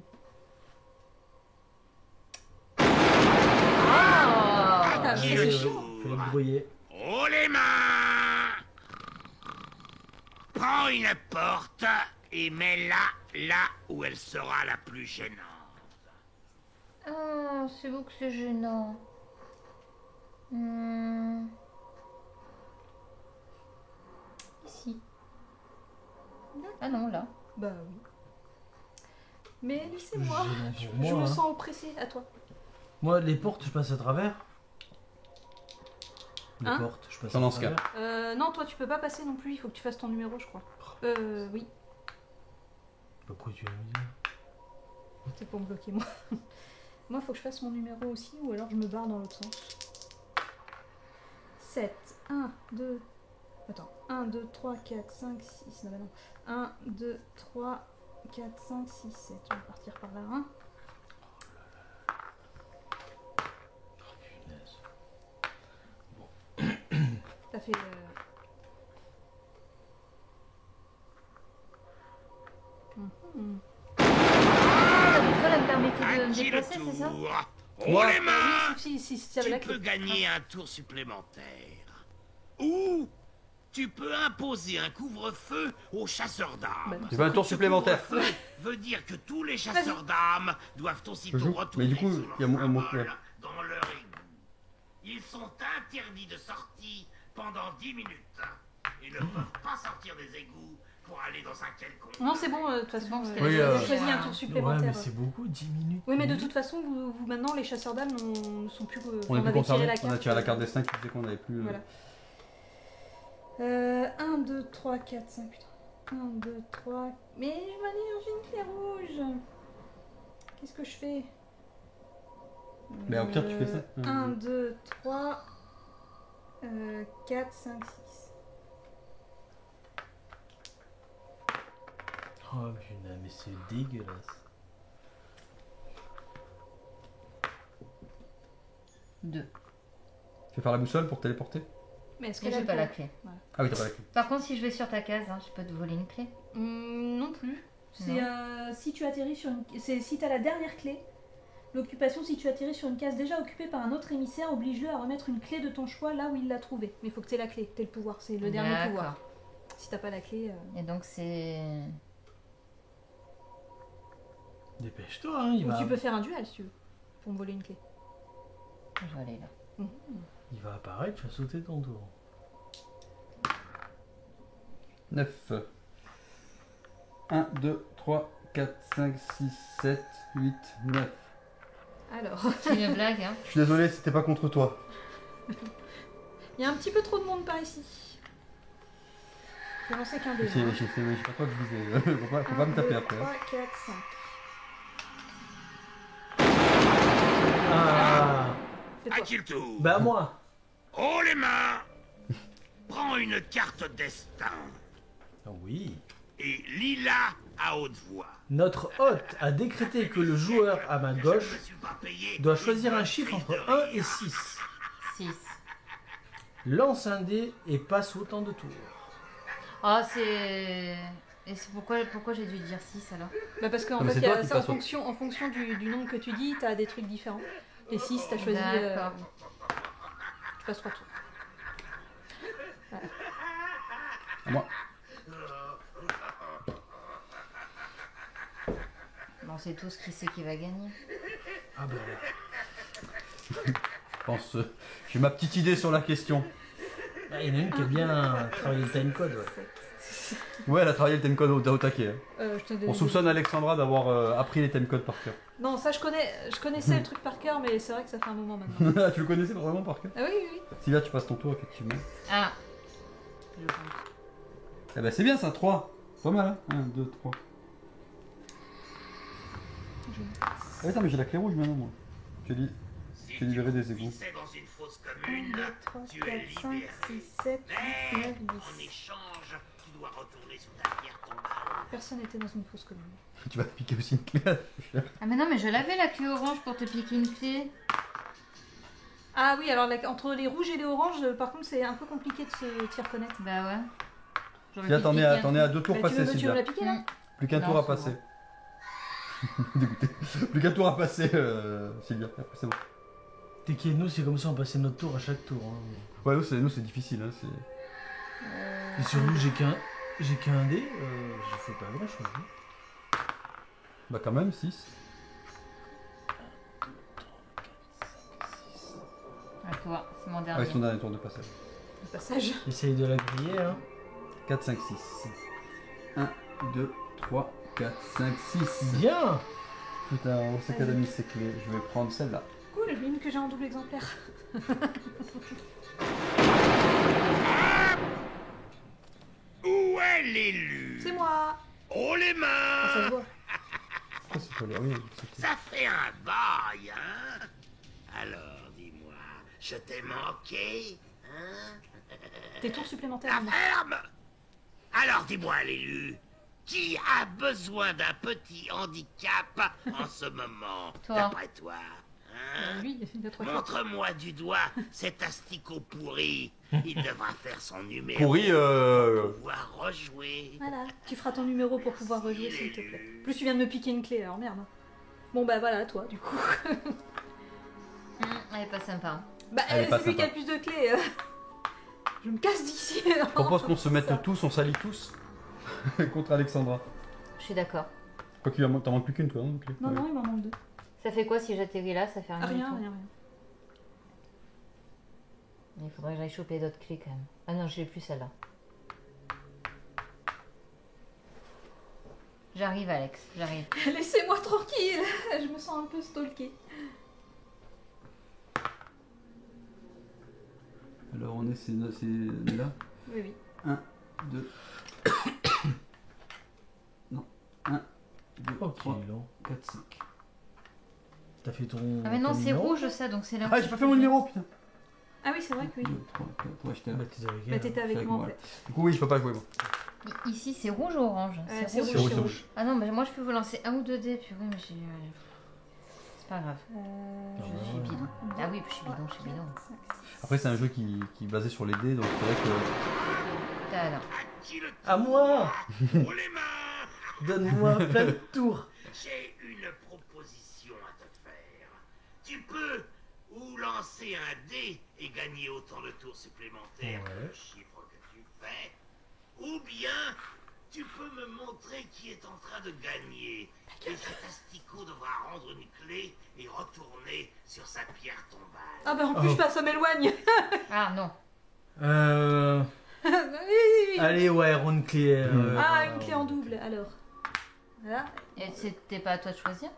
Ah, mais Qui c'est le chiant. tour? Faut le brouiller. Oh les mains! Prends une porte et mets-la là où elle sera la plus gênante. Oh, c'est vous que c'est gênant. Ici. Ah non, là. Bah oui. Mais laissez-moi. Gênant pour Je moi, me hein. sens oppressée à toi. Moi, les portes, je passe à travers. Les Hein portes, je passe J'en à lance travers. Non, toi tu peux pas passer non plus. Il faut que tu fasses ton numéro, je crois. Oui. Pourquoi tu vas me dire? C'est pour me bloquer moi. Moi, il faut que je fasse mon numéro aussi, ou alors je me barre dans l'autre sens. 7, 1, 2. Attends. 1, 2, 3, 4, 5, 6. Non, bah non. 1, 2, 3, 4, 5, 6, 7. Je vais partir par là. 1. Ça fait. Mhm. La boussole, elle me permettait de À me qui le déplacer, c'est ça? tour? Oh Moi. les mains! Si ça avait Tu la peux clé. gagner un tour supplémentaire. Ou tu peux imposer un couvre-feu aux chasseurs Bah, d'armes. Tu veux un tour Ce supplémentaire? couvre-feu veut dire que tous les chasseurs d'armes doivent Je aussitôt joue. retourner Mais du coup, sous il y a leur un mot symbole clair. dans leur égout. Ils sont interdits de sortie pendant 10 minutes et ne peuvent pas sortir des égouts pour aller dans un quelconque. Non, c'est bon, de toute façon. bon, c'était Oui, j'ai choisi un tour Ouais, supplémentaire. mais c'est beaucoup, 10 minutes. Oui, mais de toute façon, vous maintenant, les chasseurs d'âmes ne sont plus. On est plus avait tiré concernés. la On a carte. tiré la carte destin qui disait qu'on avait plus... Voilà. 1, 2, 3, 4, 5, putain. 1, 2, 3. Mais ma l'énergie qui est rouge. Qu'est-ce que je fais? Mais au pire, tu fais ça. 1, 2, 3, 4, 5, 6. Oh putain, mais c'est dégueulasse. 2. Tu veux faire la boussole pour te téléporter? Mais est-ce Et qu'elle a j'ai le pas la code clé. Ah oui, t'as pas la clé. Par contre, si je vais sur ta case, hein, je peux te voler une clé. Non plus. C'est si tu atterris sur une... C'est si t'as la dernière clé. L'occupation, si tu atterris sur une case déjà occupée par un autre émissaire, oblige-le à remettre une clé de ton choix là où il l'a trouvée. Mais il faut que t'aies la clé, t'aies le pouvoir, c'est le dernier pouvoir. Si t'as pas la clé... Et donc c'est... Dépêche-toi, hein, il Ou va... tu peux faire un duel si tu veux, pour me voler une clé. Je vais aller là. Il va apparaître, tu vas sauter ton tour. 9. 1, 2, 3, 4, 5, 6, 7, 8, 9. Alors, C'est une blague, hein. Je suis désolé, c'était pas contre toi. il y a un petit peu trop de monde par ici. Je vais lancer qu'un dé. C'est pas toi que je disais. Faut pas me taper après. 3, 4, 5. Ah C'est À toi. qui le tour? Bah moi. Oh les mains! Prends une carte destin Ah oui. et lis-la à haute voix. Notre hôte a décrété que le joueur à ma Je gauche me suis pas payé doit une choisir un bonne chiffre prise entre de 1 rire. et 6. 6. Lance un dé et passe autant de tours. Ah, c'est... Et c'est pourquoi j'ai dû dire 6 alors? Bah parce qu'en Non, mais fait, c'est toi qui c'est en passes au- fonction du nombre que tu dis, t'as des trucs différents. Et 6, t'as choisi... D'accord. Tu passes 3 tours. À moi. Bon, c'est tous qui sait qui va gagner. Ah bah... Je pense. J'ai ma petite idée sur la question. Ah, il y en a une qui a bien travaillé le timecode, ouais. Ouais, elle a travaillé le timecode au taquet. Hein. Je te donne On soupçonne Alexandra d'avoir appris les timecodes par cœur. Non, ça je connaissais le truc par cœur, mais c'est vrai que ça fait un moment maintenant. Tu le connaissais vraiment par cœur? Ah oui, oui, oui. Sylvia, tu passes ton tour, effectivement. Ah. Je compte. Eh ben c'est bien ça, 3. Pas mal, hein. 1, 2, 3. Ah, attends, mais j'ai la clé rouge maintenant, moi. Si J'ai libéré tu des égouts. finissais dans une fosse 1, commune, 2, 3, tu 4, es 5, libéré. 6, 7, 8, 9, Mais en 10. échange, tu dois retourner sous ta pierre tombale. Personne n'était dans une fausse commune. Tu vas te piquer aussi une clé. Ah mais non, mais je l'avais la clé orange pour te piquer une clé. Ah oui, alors entre les rouges et les oranges, par contre, c'est un peu compliqué de se faire reconnaître. Bah ouais. J'aurais Sylvia, pu t'en piquer es un à 2 tours Bah, tu passés, veux me Sylvia. la piquer là Mm. Plus qu'un Non, tour à c'est passer. Dégoûté. Plus qu'un tour à passer, Sylvia. Après, c'est bon. T'es qui est nous, c'est comme ça, on passait notre tour à chaque tour. Hein. Ouais, nous, c'est difficile. Hein, c'est... Et sur nous, j'ai qu'un dé, je fais pas grand chose. Hein. Bah, quand même, 6. À toi, c'est mon dernier. Avec son dernier tour de passage. Le passage. Essaye de la griller, hein. 4, 5, 6. 1, 2, 3, 4, 5, 6. Bien. Putain, au sac à demi, c'est clé. Je vais prendre celle-là. Cool, une que j'ai en double exemplaire. Où est l'élu? C'est moi. Oh les Ah, ça se mains! voit. Ah, c'est pas l'air, oui, c'est clé. Ça fait un bail, hein? Alors, dis-moi, je t'ai manqué, hein? Tes tours supplémentaires. La Anna. ferme! Alors, dis-moi, l'élu, qui a besoin d'un petit handicap en ce moment, Toi. d'après toi? Hein? Lui, il a 3 tours. Montre-moi du doigt cet asticot pourri. Il devra faire son numéro Pourri, pour pouvoir rejouer. Voilà, tu feras ton numéro pour pouvoir rejouer s'il te plaît. Plus tu viens de me piquer une clé, alors merde. Bon bah voilà, toi du coup. Elle est pas sympa. Hein. Bah Elle est pas c'est lui qui a sympa. le plus de clés. Je me casse d'ici. Je propose qu'on se mette tous, on s'allie tous contre Alexandra. Je suis d'accord. Quoi qu'il t'en manque plus qu'une, toi, hein, clé. Non, Ouais. non, il m'en manque 2. Ça fait quoi si j'atterris là? Ça fait rien, Rien, du rien, tout. rien. Il faudrait que j'aille choper d'autres clés quand même. Ah non, je l'ai plus celle-là. J'arrive Alex, j'arrive. Laissez-moi tranquille. Je me sens un peu stalkée. Alors on est, c'est là. Oui, oui. 1, 2. Non. 1, 2, Ok, 3, long. 4, 5. T'as fait ton. Ah mais non, ton c'est numéro rouge ça, donc c'est là. Ah, j'ai pas fait mon numéro, putain. Ah oui, c'est vrai que oui. 2, 3, 4. Ouais, j'étais là. Bah, t'es avec Bah elle. t'étais avec avec moi en moi, fait. Du coup, oui, je peux pas jouer, moi. Ici c'est rouge ou orange? C'est rouge. rouge, c'est c'est rouge. rouge. Ah non, mais moi je peux vous lancer un ou deux dés, puis oui, mais j'ai... C'est pas grave. Je suis bidon. Ah oui, je suis bidon, je suis bidon. Après, c'est un jeu qui est basé sur les dés, donc c'est vrai que. Alors. À moi. Pour les mains. Donne-moi plein de tours. J'ai une proposition à te faire. Tu peux ou lancer un dé et gagner autant de tours supplémentaires que le chiffre que tu fais, ou bien tu peux me montrer qui est en train de gagner. Et cet asticot devra rendre une clé et retourner sur sa pierre tombale. Ah bah en plus, ça m'éloigne. Ah non. Oui, oui, oui. Allez, ouais, ronde clé. Ah, une clé en double, alors. Voilà. Et c'était pas à toi de choisir?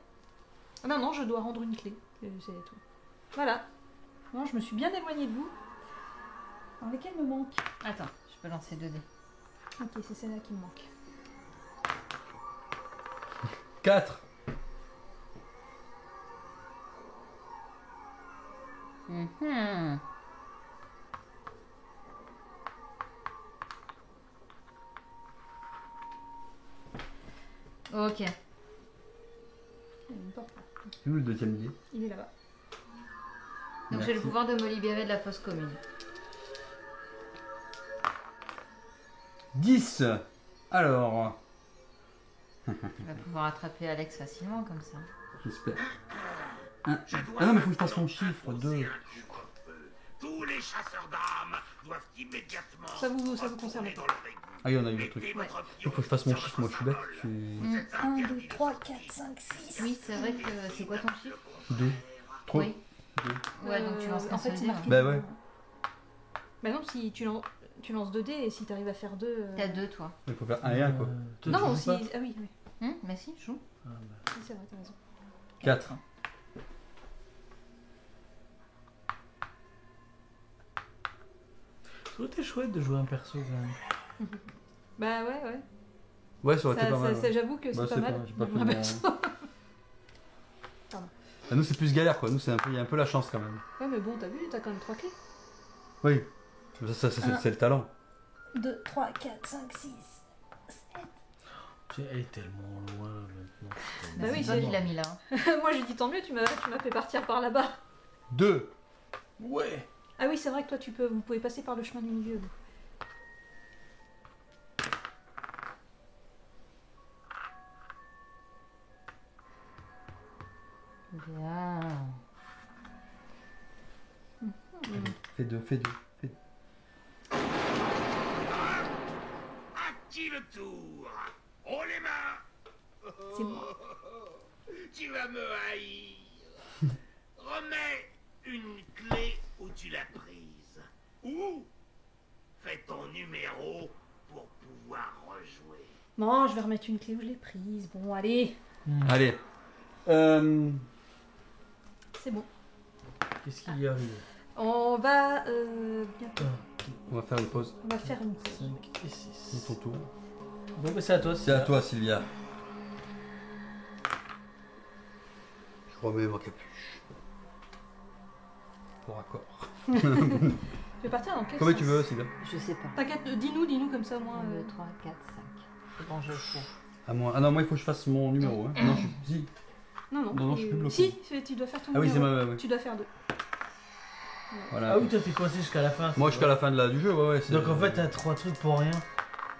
Ah non, non, je dois rendre une clé. C'est tout. Voilà. Non, je me suis bien éloignée de vous. Alors, lesquelles me manquent? Attends, je peux lancer 2 dés. Ok, c'est celle-là qui me manque. 4. Mhm. Ok. Il me porte pas. C'est où le deuxième dé? Il est là-bas. Donc j'ai le pouvoir de me libérer de la fosse commune. 10. Alors. Tu vas pouvoir attraper Alex facilement comme ça. J'espère. Ah non, mais faut que je passe mon chiffre. 2. Tous les chasseurs d'âmes doivent immédiatement Ça vous concerne retourner pas. dans leur égout. Ah oui, on a eu le truc. Mettez votre Il pion faut que je fasse mon sur chiffre, moi je suis votre bête. symbole. Je suis. 1, 2, 3, 4, 5, 6. Oui, c'est vrai que c'est quoi ton chiffre? 2. 3. Oui. Ouais, donc tu lances En qu'un fait, seul c'est dé. marqué. Bah ouais. Bah non, si tu lances 2 dés et si t'arrives à faire 2. T'as 2 toi. Il faut faire 1 et 1 quoi. Toi, Non, tu aussi. joues pas Ah oui, oui. Bah si, je joue. Ah, bah. Oui, c'est vrai, t'as raison. 4. Ça aurait été chouette de jouer un perso quand même. Bah ouais, ouais. Ouais, ça aurait été pas mal. ouais. J'avoue que c'est Bah, pas c'est mal. pas- j'ai pas de fait jouer un mon- perso. Ah, nous, c'est plus galère quoi. Nous, il y a un peu la chance quand même. Ouais, mais bon, t'as vu, t'as quand même 3 clés. Oui. C'est le talent. 2, 3, 4, 5, 6. Elle est tellement loin maintenant. Bah oui, c'est toi c'est- qui l'as mis là. Moi, j'ai dit tant mieux, tu m'as fait partir par là-bas. 2. Ouais. Ah oui, c'est vrai que toi, vous pouvez passer par le chemin du milieu. vous. Bien. Fais 2. À qui le tour? Oh les mains. C'est moi. Tu vas me haïr. Remets une clé où tu l'as prise. Ou fais ton numéro pour pouvoir rejouer. Bon, je vais remettre une clé où je l'ai prise. Bon, allez, Allez. c'est bon. Qu'est-ce qu'il y a eu On va bientôt. On va faire une pause. On va faire une pause. 5 et C'est 6. ton tour. Bon, bah c'est à toi. C'est à toi, Sylvia. Je remets ma capuche. Pour accord. Je vais partir dans quel Comment sens tu veux, Sylvia? Je sais pas. T'inquiète, dis-nous comme ça au moins. 1, 2, 3, 4, 5. C'est bon, je sais. À moi. Ah non, moi il faut que je fasse mon numéro. Hein. Non, je suis. Si. Non, je suis plus bloqué. Si, tu dois faire ton Ah oui, numéro. c'est ma. Ouais. Tu dois faire 2. Voilà. Ah oui, toi t'es coincé jusqu'à la fin. Moi c'est jusqu'à la fin du jeu, ouais. vrai. Donc en fait t'as 3 trucs pour rien.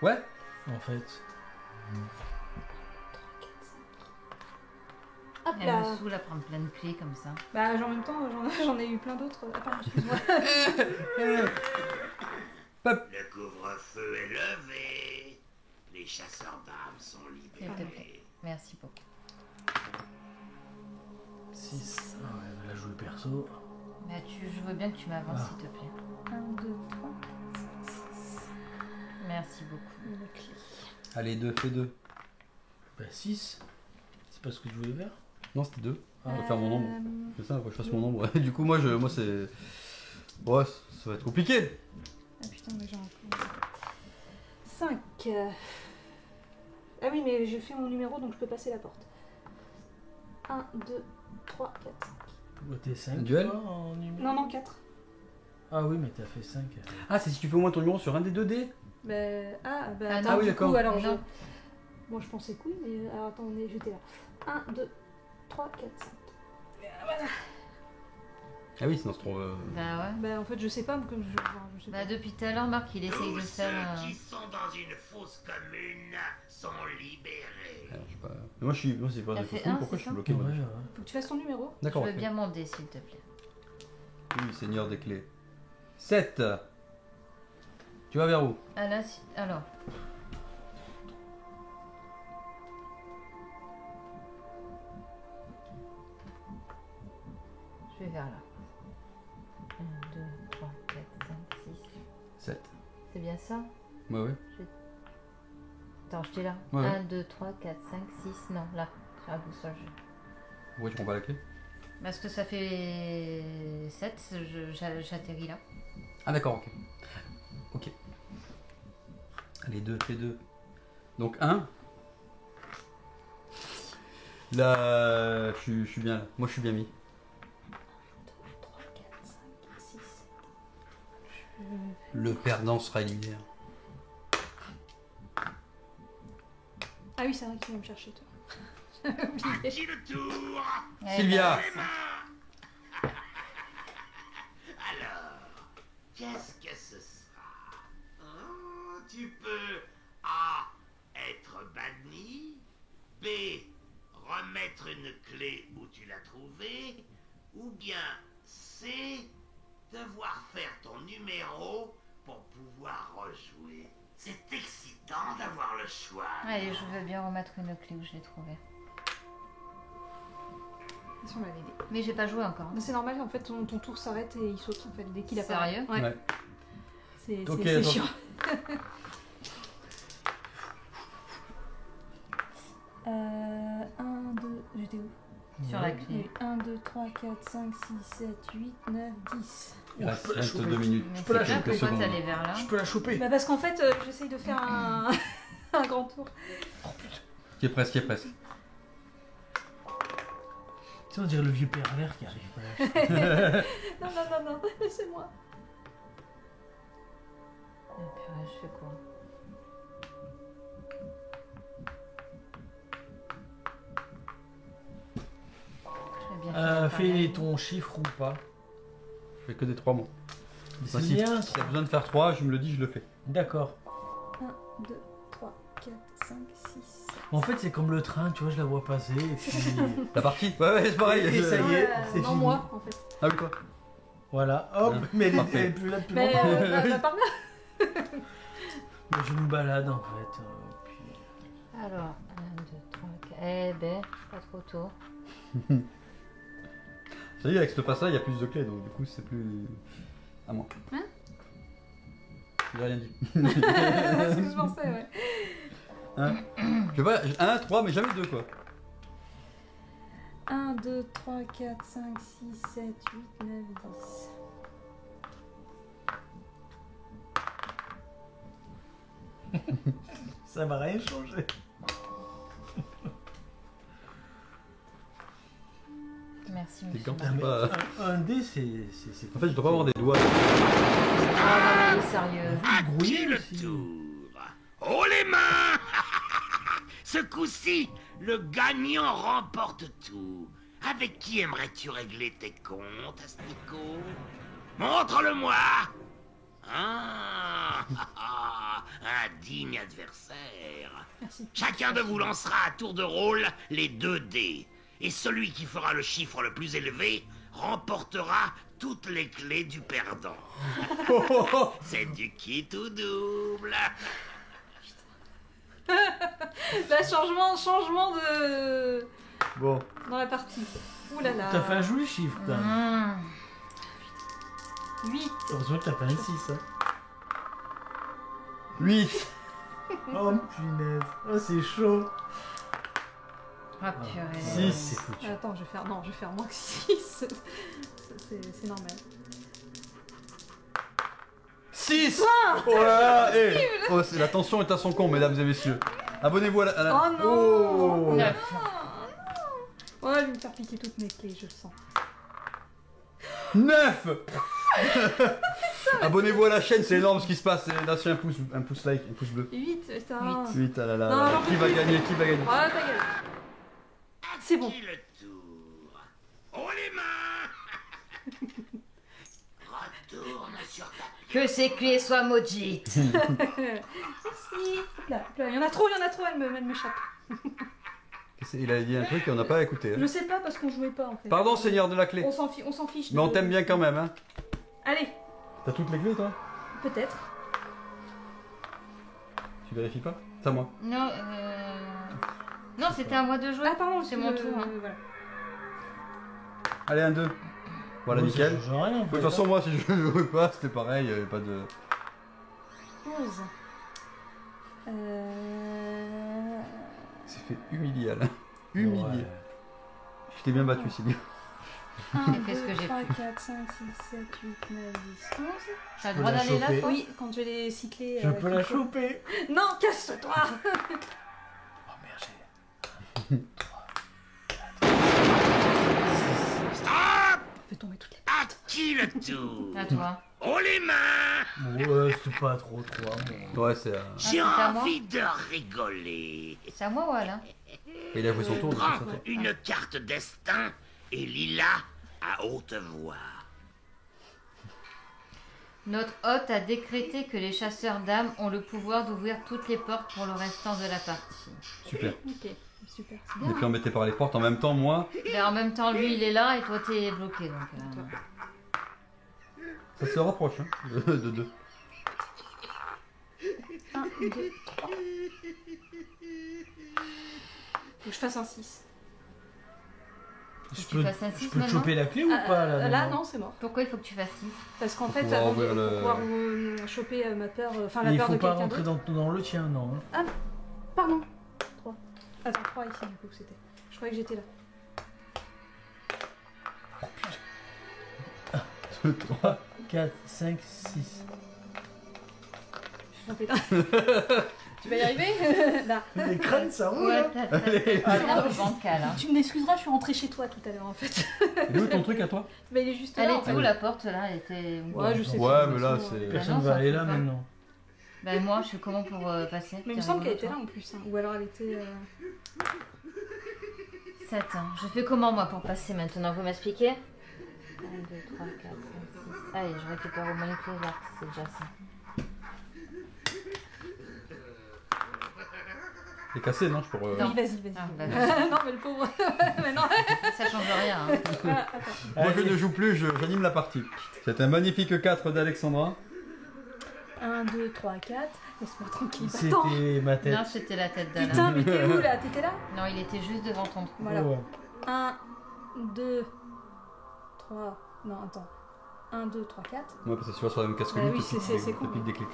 Ouais. En fait. Hop Elle là. me saoule à prendre plein de clés comme ça. Bah, en même temps, j'en ai eu plein d'autres. Ah, pardon, excuse-moi. Le couvre-feu est levé. Les chasseurs d'âmes sont S'il te libérés. plaît. Merci beaucoup. 6. Ah ouais, elle a joué perso. Bah, je veux bien que tu m'avances, Ah. s'il te plaît. 1, 2, 3, 4, 5, 6. Merci beaucoup. Une clé. Allez, fais 2. Bah 6. C'est pas ce que je voulais faire. Non, c'était 2. Ah. On va faire mon nombre. C'est ça, faut que je fasse mon nombre. Du coup, moi c'est. Ouais, ça va être compliqué. Ah putain, mais j'en ai 5. Ah oui, mais j'ai fait mon numéro donc je peux passer la porte. 1, 2, 3, 4, 5. Bah, t'es 5 Un duel en numéro. Non, 4. Ah oui, mais t'as fait 5. Ah, c'est si tu fais au moins ton numéro sur un des 2 dés. Ah, bah Ah attends, non, oui, du d'accord. coup, alors Non. Bon, je pensais couille, mais alors attends, j'étais là. 1, 2, 3, 4, 5. Ah oui, sinon on se trouve. Bah ouais. Bah, en fait, je sais pas, comme je sais Bah pas. depuis tout à l'heure, Marc, il essaye de Tous faire... ceux qui sont dans une fosse commune sont libérés. Je sais pas. Mais moi c'est pas T'as des fait faux un, pourquoi c'est je suis ça bloqué moi Ouais, déjà ouais. Faut que tu fasses ton numéro. Je D'accord, veux ok. bien mon dé, s'il te plaît. Oui, Seigneur des clés. 7. Tu vas vers où? Ah là, si... alors... Je vais vers là. 1, 2, 3, 4, 5, 6. 7. C'est bien ça? Ouais, ouais. Attends, j'étais là. Ouais. 1, 2, 3, 4, 5, 6. Non, là. Sur la boussole. Pourquoi tu prends pas la clé? Parce que ça fait 7, j'atterris là. Ah, d'accord, ok. Ok. Allez, 2, fais 2. Donc 1. Là, je suis bien là. Moi, je suis bien mis. 3, 4, 5, 6. Le perdant sera éliminé. Ah oui, c'est vrai qu'il vient me chercher, toi. J'avais oublié. Qui le tour? Sylvia. Les mains. Alors, qu'est-ce que ce sera? Oh, tu peux A. Être banni, B. Remettre une clé où tu l'as trouvée, ou bien C. Devoir faire ton numéro pour pouvoir rejouer. C'est excitant d'avoir le choix. Allez, je veux bien remettre une clé où je l'ai trouvée. Si on l'avait dit. Mais j'ai pas joué encore. Mais c'est normal, en fait, ton tour s'arrête et il saute, en fait, dès qu'il apparaît. Sérieux? Ouais. Ouais. C'est Ok, c'est attends. chiant. 1, 2, j'étais où? Sur la clé. 1, 2, 3, 4, 5, 6, 7, 8, 9, 10. Il reste peux la 22 choper. minutes. Mais peux la c'est bien, choper. pourquoi secondes. t'allais vers là? Je peux la choper. Bah parce qu'en fait, j'essaye de faire un... un grand tour. Qui est presque, qui est presque. Tu sais, on dirait le vieux pervers qui arrive. Voilà. Non, non, non, non, laissez-moi. Ah, purée, je fais quoi? Je vais bien finir par y Fais aller. ton chiffre ou pas. Je fais que des 3 mots. Mais Bah, c'est si bien. tu as besoin de faire 3, je me le dis, je le fais. D'accord. 1, 2, 3, 4, 5, 6. En fait, c'est comme le train, tu vois, je la vois passer et puis. La partie? Ouais, c'est pareil. Et ça y est, c'est non, fini. moi, en fait. Ah oui, toi. Voilà, hop, mais elle Parfait. est plus là depuis Mais longtemps. bah, par là. Mais je me balade en fait. Puis... Alors, 1, 2, 3, 4. Eh ben, pas trop tôt. Ça y est, avec ce passe-là, il y a plus de clés, donc du coup, c'est plus. À moi. Hein? J'ai rien dit. C'est ce que je pensais, ouais. Hein? Je sais pas, 1, 3, mais jamais 2, quoi. 1, 2, 3, 4, 5, 6, 7, 8, 9, 10. Ça va rien changer. Merci, T'es monsieur. quand Marc. même pas. Un dé, c'est. En fait, je dois pas avoir des doigts. Ah non, mais sérieux. À qui Grouiller le aussi. tour? Oh les mains! Ce coup-ci, le gagnant remporte tout. Avec qui aimerais-tu régler tes comptes, Astico? Montre-le-moi! Ah, un digne adversaire. Merci. Chacun de vous lancera à tour de rôle les 2 dés. Et celui qui fera le chiffre le plus élevé remportera toutes les clés du perdant. C'est du kit ou double. Là, changement de... Bon. dans la partie. Ouh là là. T'as fait un joli chiffre, toi. Mmh. 8. Heureusement que t'as fait un 6, hein. 8. Oh punaise. Oh, c'est chaud. Ah purée. 6. C'est foutu. Attends, je vais faire moins que 6. C'est normal. 6. Oh là là, oh, la tension est à son comble, mesdames et messieurs. Abonnez-vous à la... Oh non. Oh. 9. Oh, il va me faire piquer toutes mes clés, je le sens. 9. Abonnez-vous à la chaîne, c'est énorme ce qui se passe. Lâchez un pouce like, un pouce bleu. 8, putain. 8, ah là là. Non, Qui va gagner? Qui va gagner? Oh, ta gueule. C'est bon. Qui le tour? Oh les mains! sur ta Que ces clés soient maudites. Si. Là, il y en a trop, elle m'échappe. Il a dit un truc et on n'a pas écouté. Hein. Je sais pas parce qu'on jouait pas en fait. Pardon, Seigneur de la clé. On s'en fiche. Mais on t'aime bien quand même, hein. Allez, T'as toutes les clés, toi? peut-être. Tu vérifies pas? C'est à moi. Non, non, c'était à moi de jouer. Ah pardon, c'est mon tour. Hein. Voilà. Allez, 1, 2. Voilà, Bon, nickel. ça change rien, en De fait, toute façon, moi, si je ne jouais pas, c'était pareil, il n'y avait pas de... 11. Il s'est fait humilier, Alain. Humilié. Ouais. Je t'ai bien battu, Sylvie. 1, J'ai fait ce 2, que j'ai 3, pu. 4, 5, 6, 7, 8, 9, 10, 11. T'as le peux droit la d'aller là, choper. toi? Oui, quand je vais les cycler. Je peux la qu'il faut. choper. Non, casse-toi. Oh merde, Stop! Fais tomber toutes les... À qui le tour? À toi. Oh les mains! j'ai... Ouais, c'est pas trop, moi. Ouais, c'est... J'ai c'est à moi envie de rigoler. C'est à moi ou à là? Il a joué son tour, donc Prends c'est ça. une carte destin et lis-la à haute voix. Notre hôte a décrété que les chasseurs d'âmes ont le pouvoir d'ouvrir toutes les portes pour le restant de la partie. Super. Ok, super. Et puis embêté par les portes, en même temps, moi, Mais en même temps, lui, il est là et toi, t'es bloqué. Donc, ça se rapproche, hein, de 2. 1, 2, 3. Faut que je fasse un 6. Je tu fasses un je 6 peux te maintenant choper la clé ou pas là, Là, maintenant non, c'est mort. Pourquoi il faut que tu fasses 6? Parce qu'en fait, pouvoir avant de ouvrir le- pouvoir choper ma peur, enfin la Il peur faut de pas quelqu'un rentrer d'autre. dans le tien, non. Pardon. 3. Attends, 3 ici, du coup, c'était. Je croyais que j'étais là. 3, 4, 5, 6. Je suis trompée. Tu vas y arriver? Là. Les crânes, ça roule. Ouais, hein. t'as un peu bancal. Hein. Tu m'excuseras, je suis rentrée chez toi tout à l'heure en fait. Il est où ton truc à toi? Mais il est juste Elle là. en était fait. où la porte là? Elle était. Ouais, je sais Ouais, pas. mais là, de toute façon, c'est... Personne non, va ça aller peut là pas. maintenant. Ben moi, je fais comment pour passer? Mais il me semble qu'elle était là en plus. Hein. Ou alors elle était. 7. Hein. Je fais comment moi pour passer maintenant? Vous m'expliquez? 1, 2, 3, 4, 5, 6. Allez, je récupère au moins une clé verte, c'est déjà ça. C'est cassé, non? Je peux... Non. Oui, vas-y, vas-y. Ah, bah, Non, mais le pauvre. Mais non. ça change rien. Hein. Voilà, attends. Moi, je ne joue plus, j'anime la partie. C'est un magnifique 4 d'Alexandra. 1, 2, 3, 4. Laisse-moi tranquille. Attends. C'était ma tête. Non, c'était la tête d'Alain. Putain, mais t'es où là? T'étais là? Non, il était juste devant ton trou. Voilà. Ouais. 1, 2, 3. Non, attends. 1, 2, 3, 4. Ouais, parce que tu vois sur la même casque que Bah lui, oui, tu piques c'est des- con. tu piques des clés.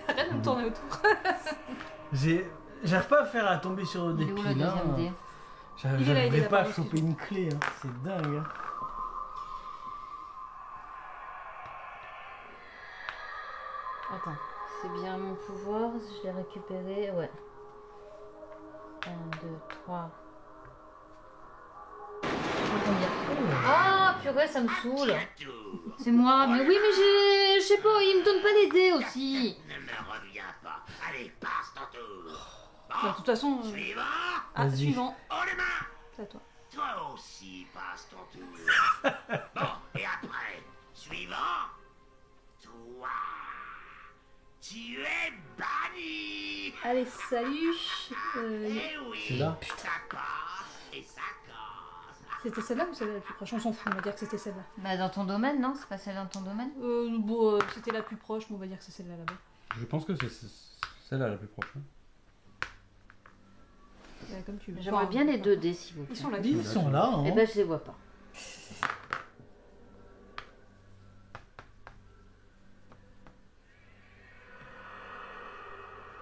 Arrête de me tourner autour. J'arrive pas à faire à tomber sur des Il est où le piles. deuxième dé? Il est là, il est J'arriverai là, pas à pardon, choper une clé. Hein. C'est dingue. Hein. Attends, c'est bien mon pouvoir, je l'ai récupéré, ouais. 1, 2, 3. Ah, purée, ça me saoule. C'est moi, mais oui, mais je sais pas, il me donne pas les dés aussi. Ne me reviens pas. Allez, passe ton tour. Bah, de toute façon. Suivant. Ah, Vas-y. suivant. Oh les mains. C'est à toi. Toi aussi, passe ton tour. Bon, et après, suivant. Toi. Tu es banni. Allez, salut. Eh oui. C'est là. Ça casse et ça casse. C'était celle-là ou celle-là la plus proche? On s'en fout, on va dire que c'était celle-là. Bah, dans ton domaine, non? C'est pas celle dans ton domaine? Bon, c'était la plus proche, mais on va dire que c'est celle-là là-bas. Je pense que c'est celle-là la plus proche. hein. Ouais, comme tu veux. J'aimerais Enfin, bien les 2 dés, s'il vous plaît. Ils sont là. Ils sont là. Hein. Eh ben, je les vois pas.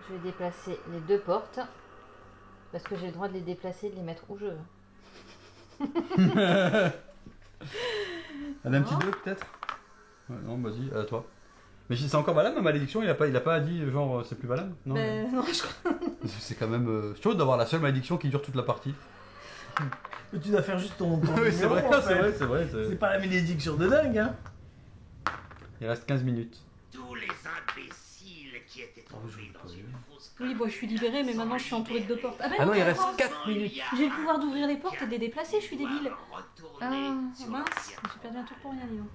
Je vais déplacer les 2 portes. Parce que j'ai le droit de les déplacer et de les mettre où je veux. Elle a un petit 2 peut-être? Ouais, non, vas-y, à toi. Mais c'est encore valable ma malédiction? Il a pas dit genre c'est plus valable? Non. Ben, non, je crois. C'est quand même chaud d'avoir la seule malédiction qui dure toute la partie. Mais tu dois faire juste ton Oui, c'est numéro, vrai, en c'est fait. vrai, c'est vrai. C'est pas la malédiction de dingue. Hein. Il reste 15 minutes. Tous les imbéciles qui étaient je veux pas vu. Oui, bon, je suis libérée, mais maintenant je suis entourée de 2 portes. Ah, bah Ah non, il mais reste attends, 4 minutes. J'ai le pouvoir d'ouvrir les portes et de les déplacer, je suis débile. Ah, Mince, j'ai perdu un tour pour rien, dis donc.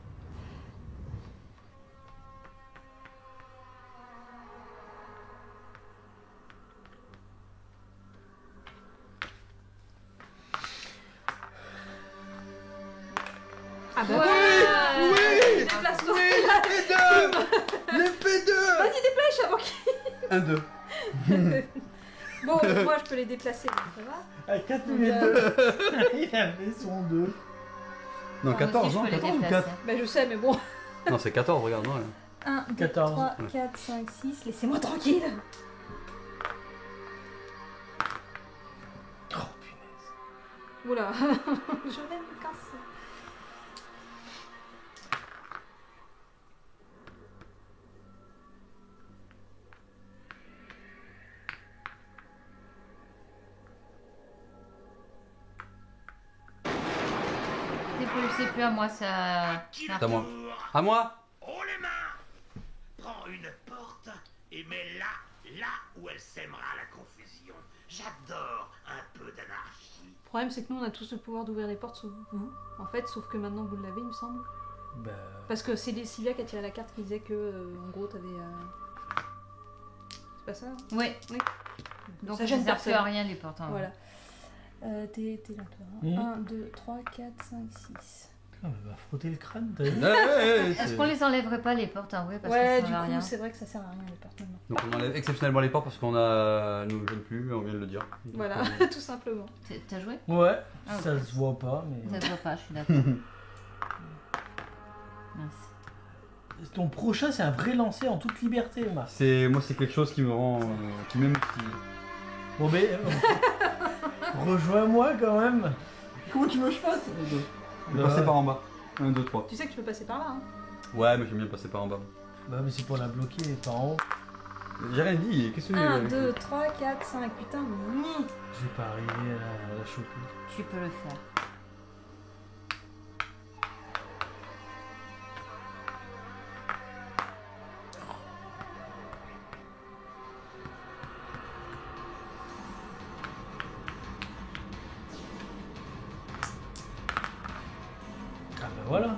Ah bah ouais. Oui déplace-toi. Les P2 Les P2 Vas-y, dépêche avant qu'il... 1, 2. Bon, moi je peux les déplacer, donc ça va. À 4 Donc, minutes 2. Il avait son 2. Non, Moi 14, aussi, je non peux les 14 ou déplacer. 4 Bah je sais, mais bon. Non, c'est 14, regarde, non. 1, 2, 14. 3, 4, 5, 6, laissez-moi tranquille. Oh punaise. Oula, je vais me casser. C'est plus à moi, ça. Qui à moi. tour À moi Haut les mains. Prends une porte et mets-la là où elle sèmera la confusion. J'adore un peu d'anarchie. Le problème, c'est que nous, on a tous le pouvoir d'ouvrir les portes, sauf vous. En fait, sauf que maintenant, vous l'avez, il me semble. Bah. Parce que c'est Sylvia qui a tiré la carte qui disait que, en gros, t'avais... C'est pas ça, hein? Oui. Oui. Donc Ça ça gêne ne sert plus personne. à rien les portes. Hein. Voilà. T'es là, toi. Mhm. 1, 2, 3, 4, 5, 6. Ah, bah, va frotter le crâne, t'as vu? Est-ce qu'on les enlèverait pas les portes en vrai parce Ouais, que du ça coup, sert à rien. c'est vrai que ça sert à rien, les portes, maintenant. Donc on enlève exceptionnellement les portes parce qu'on a... nous gêne plus, on vient de le dire. Donc, Voilà, tout simplement. T'as joué? Ouais, Ah, ça ok. se voit pas, mais. Ça se voit pas, je suis d'accord. Mince. Ton prochain, c'est un vrai lancer en toute liberté, Mars. Moi, c'est quelque chose qui me rend... qui m'émoustille. Bon, mais. Rejoins-moi quand même. Comment tu veux que je fasse Je vais Bah, passer par en bas. 1, 2, 3. Tu sais que tu peux passer par là, hein. Ouais, mais j'aime bien passer par en bas. Bah, mais c'est pour la bloquer, par en haut. J'ai rien dit, qu'est-ce que 1, 2, 3, 4, 5, putain, Je vais pas arriver à la choper. Tu peux le faire. Ah, bah voilà.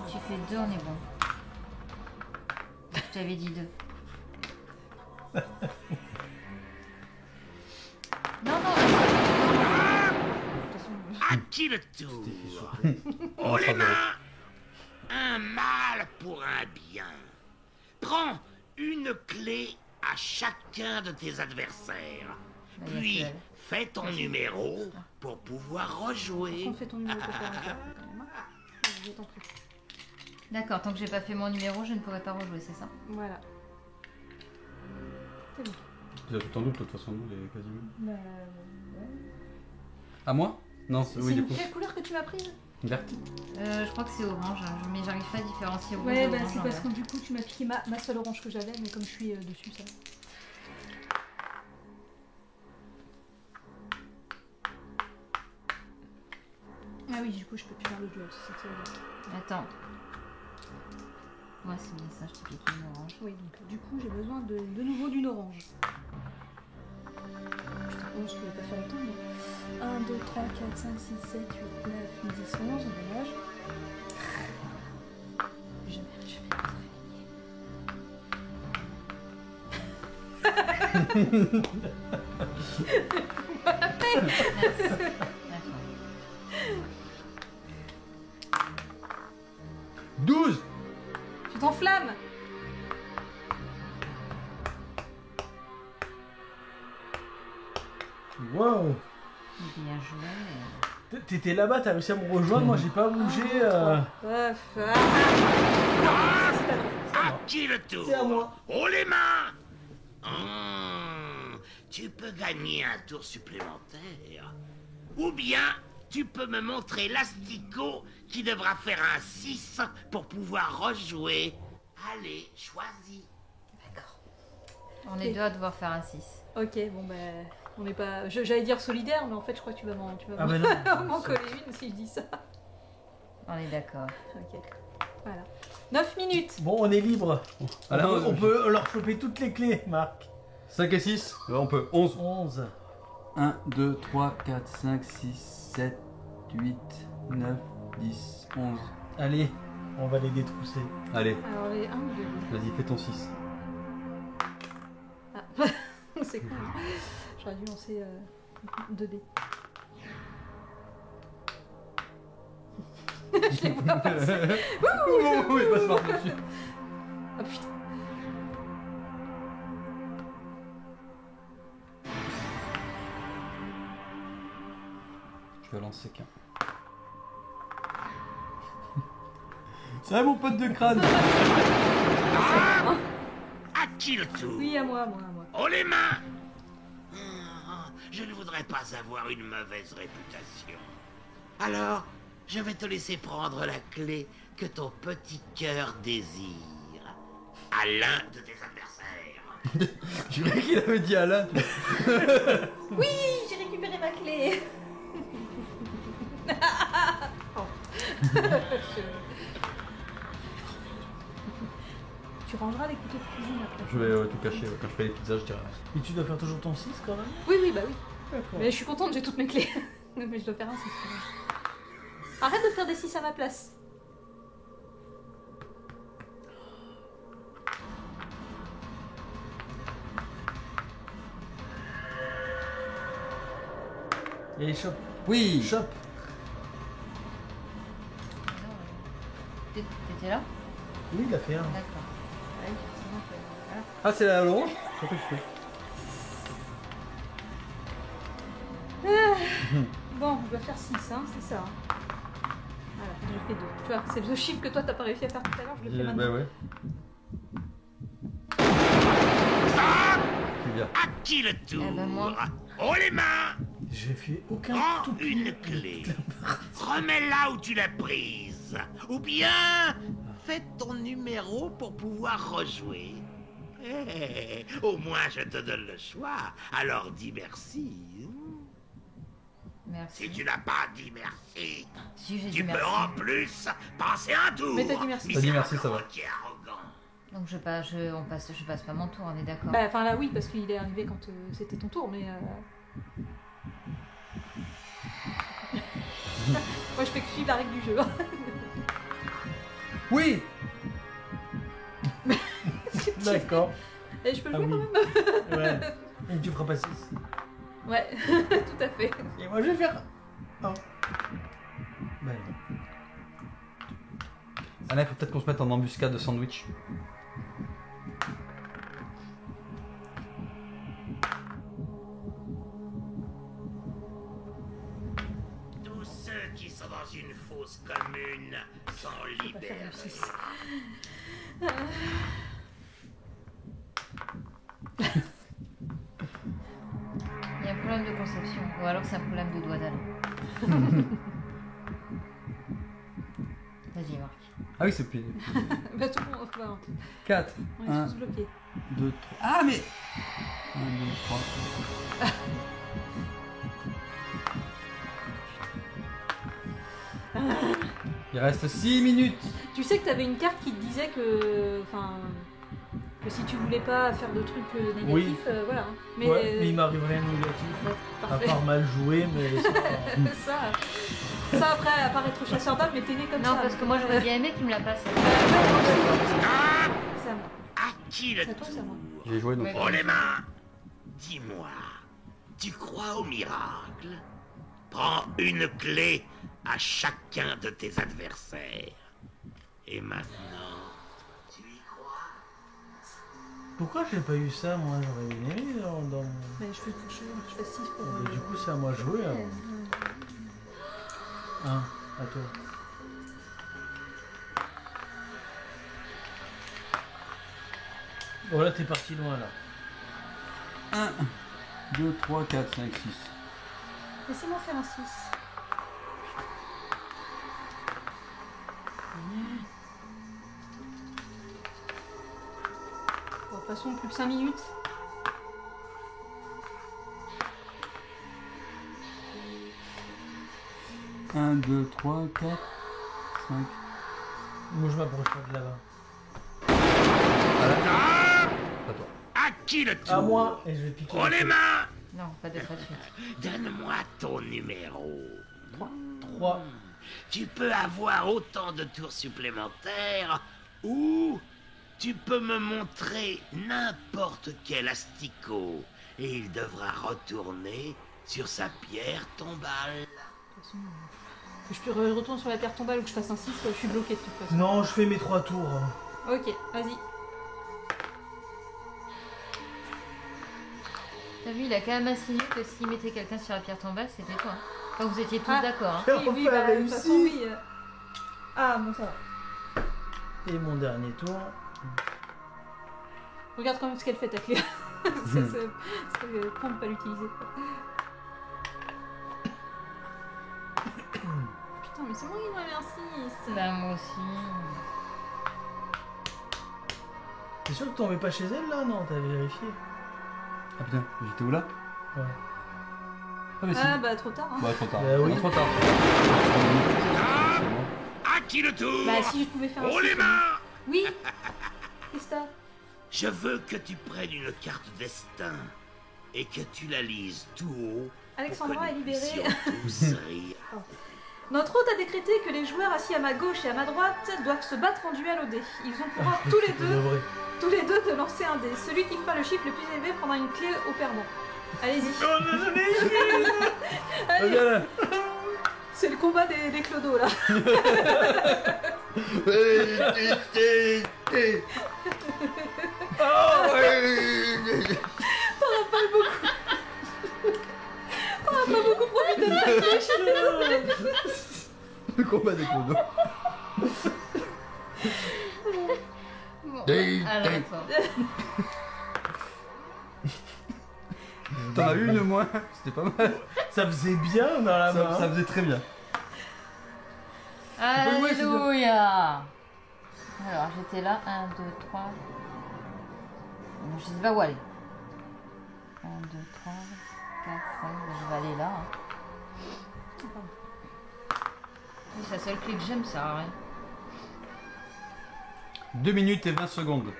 Tu fais 2, on est bon. Je t'avais dit 2. Non, non, À qui le tour On Haut les sera mains. Un mal pour un bien. Prends une clé à chacun de tes adversaires. Bah, y a Puis que elle. fais ton numéro pour pouvoir rejouer. On fait ton numéro pour faire la quand même, hein. Je t'en prie. D'accord, tant que j'ai pas fait mon numéro, je ne pourrai pas rejouer, c'est ça? Voilà. C'est bon. Tu as tout en doute, de toute façon, nous, les quasiment. Bah, ouais. À moi Non, C'est oui, du une coup. quelle couleur que tu m'as prise? Verte. Je crois que c'est orange, mais j'arrive pas à différencier rouge Ouais, et bah orange. c'est en parce vrai. que du coup tu m'as piqué ma seule orange que j'avais, mais comme je suis dessus, ça va. Ah oui, du coup je peux plus faire le duel, c'est ça. Attends. Ouais, c'est bien ça, je t'ai piqué une orange. Oui, donc du coup j'ai besoin de nouveau d'une orange. Putain, 11, je pouvais pas faire autant, mais... 1, 2, 3, 4, 5, 6, 7, 8, 9, 10, 11, dommage. D'accord. 12 Tu t'enflammes. Wow. Bien joué. T'étais là-bas, t'as réussi à me rejoindre, moi j'ai pas bougé. À qui le tour C'est à moi. Haut les mains. Tu peux gagner un tour supplémentaire. Ou bien tu peux me montrer l'asticot qui devra faire un 6 pour pouvoir rejouer. Allez, choisis. D'accord. On est deux à devoir faire un 6. Ok, bon bah... On n'est pas. J'allais dire solidaire, mais en fait, je crois que tu vas m'en Ah bah non. m'en coller une si je dis ça. On est d'accord. Ok. Voilà. 9 minutes. Bon, on est libre. Alors, on peut leur choper toutes les clés, Marc. 5 et 6, on peut. 11. 11. 1, 2, 3, 4, 5, 6, 7, 8, 9, 10, 11. Allez, on va les détrousser. Allez, Alors les 1 ou 2. vas-y, fais ton 6. Ah. C'est cool. J'aurais dû lancer 2 dés. Je les vois passer. Ouh, il passe par-dessus. Ah putain. Je vais lancer qu'un. C'est vrai, mon pote de crâne. À qui le tour? Oui, à moi. Oh les mains! Je ne voudrais pas avoir une mauvaise réputation. Alors, je vais te laisser prendre la clé que ton petit cœur désire à l'un de tes adversaires. Je croyais qu'il avait dit Alain. Oui, j'ai récupéré ma clé. Oh. Tu rangeras les couteaux de cuisine après. Je vais tout cacher. Quand je ferai les pizzas, je dirai. Et tu dois faire toujours ton 6 quand même? Oui, bah oui. D'accord. Mais je suis contente, j'ai toutes mes clés. Mais je dois faire un 6 quand même. Arrête de faire des 6 à ma place. Et chope. Oui. Chope. T'étais là? Oui, il a fait un. D'accord. Ouais, effectivement, voilà. Ah, c'est la orange? Je sais pas que je fais. Bon, on doit faire 6, hein, c'est ça. Voilà, j'ai fait 2. Tu vois, c'est le chiffre que toi t'as pas réussi à faire tout à l'heure, je le fais maintenant. Bah ouais. C'est bien. À qui le tour? Eh ben, moi. Oh les mains! J'ai fait aucun Prends tout une clé. Remets-la où tu l'as prise. Ou bien, fais ton numéro pour pouvoir rejouer. Au moins, je te donne le choix. Alors dis merci. Merci. Si tu n'as pas dit merci, Si j'ai dit tu peux merci. en plus passer un tour. Mais t'as dit merci. T'as dit merci, ça va. Qui est arrogant. Donc je passe pas mon tour, on est d'accord. Bah, enfin là, oui, parce qu'il est arrivé quand c'était ton tour, mais. Moi, je fais que suivre la règle du jeu. Oui. D'accord. Et je peux le Ah jouer oui. quand même. Ouais. Et tu feras pas 6. Ouais, tout à fait. Et moi je vais faire 1. Ben non. Ah là, il faut peut-être qu'on se mette en embuscade de sandwich. Tous ceux qui sont dans une fosse commune sont Je vais pas faire libérés. le 6. Il y a un problème de conception, ou alors c'est un problème de doigt d'âne. Vas-y, Marc. Ah oui, c'est plus. Bah, tout le monde, enfin, 4, on est 1, tous bloqués. 2, 3. Ah, mais 1, 2, 3. Il reste 6 minutes. Tu sais que t'avais une carte qui te disait que. Enfin. Que si tu voulais pas faire de trucs négatifs, Oui. voilà. Ouais, mais il m'arrive rien de négatif. À Parfait. part mal jouer, mais c'est pas... ça après, à part être chasseur d'âme, mais t'es né comme ça. Non, parce que moi j'aurais bien aimé qu'il me la passe. C'est à moi. À qui le C'est à toi, c'est à moi. tour? J'ai joué donc. Ouais. Oh les mains! Dis-moi, tu crois au miracle? Prends une clé à chacun de tes adversaires. Et maintenant, tu y crois? Pourquoi j'ai pas eu ça, moi? J'aurais bien aimé dans... Mais je fais 6 pour. Du coup, c'est à moi de jouer, alors. 1, à toi. Bon, là, t'es parti loin, là. 1, 2, 3, 4, 5, 6. Laissez-moi faire un 6. Bon, de toute façon, plus que 5 minutes. 1, 2, 3, 4, 5. Moi je m'approche pas de là-bas. Pas toi. À qui le tour? À moi et je vais piquer. Prends les mains. Non, pas de suite. Donne-moi ton numéro. 3. Tu peux avoir autant de tours supplémentaires ou tu peux me montrer n'importe quel asticot et il devra retourner sur sa pierre tombale. Que je retourne sur la pierre tombale ou que je fasse un 6, je suis bloqué de toute façon. Non, je fais mes 3 tours. Ok, vas-y. T'as vu, il a quand même insinué que s'il mettait quelqu'un sur la pierre tombale, c'était toi. Enfin, vous étiez tous Ah. d'accord. Hein. Oui, oui, bah, de toute façon, oui. Ah, bon, ça va. Et mon dernier tour. Regarde quand même ce qu'elle fait, ta clé. C'est con de pas l'utiliser. Putain, mais c'est moi qui m'avais un 6. Bah, moi aussi. T'es sûr que tu tombais pas chez elle là? Non, t'avais vérifié. Ah putain, j'étais où là? Ouais. Ah mais si. Ah, bah, trop tard. Hein. Bah trop tard. Bah oui. Non, trop tard. À qui le tour? Bah, si je pouvais faire un Prends 6. les mains. Oui. Qu'est-ce que t'as? Je veux que tu prennes une carte destin et que tu la lises tout haut. Alexandra est libérée. Tous rire. Notre hôte a décrété que les joueurs assis à ma gauche et à ma droite doivent se battre en duel au dé. Ils ont pouvoir tous les deux de lancer un dé. Celui qui fera le chiffre le plus élevé prendra une clé au perdant. Allez-y. Allez, Viens là. c'est le combat des clodos là. T'auras pas beaucoup profité de ta flèche. Le combat des clodos. Bon, Hey, alors hey. toi. T'en as une moins. C'était pas mal. Ça faisait bien dans la main. Ça faisait très bien. Alléluia. Alors, j'étais là. 1, 2, 3. Je sais pas où aller. 1, 2, 3, 4, 5. Je vais aller là. Hein. C'est la seule clé que j'aime, ça sert à rien. 2 minutes et 20 secondes.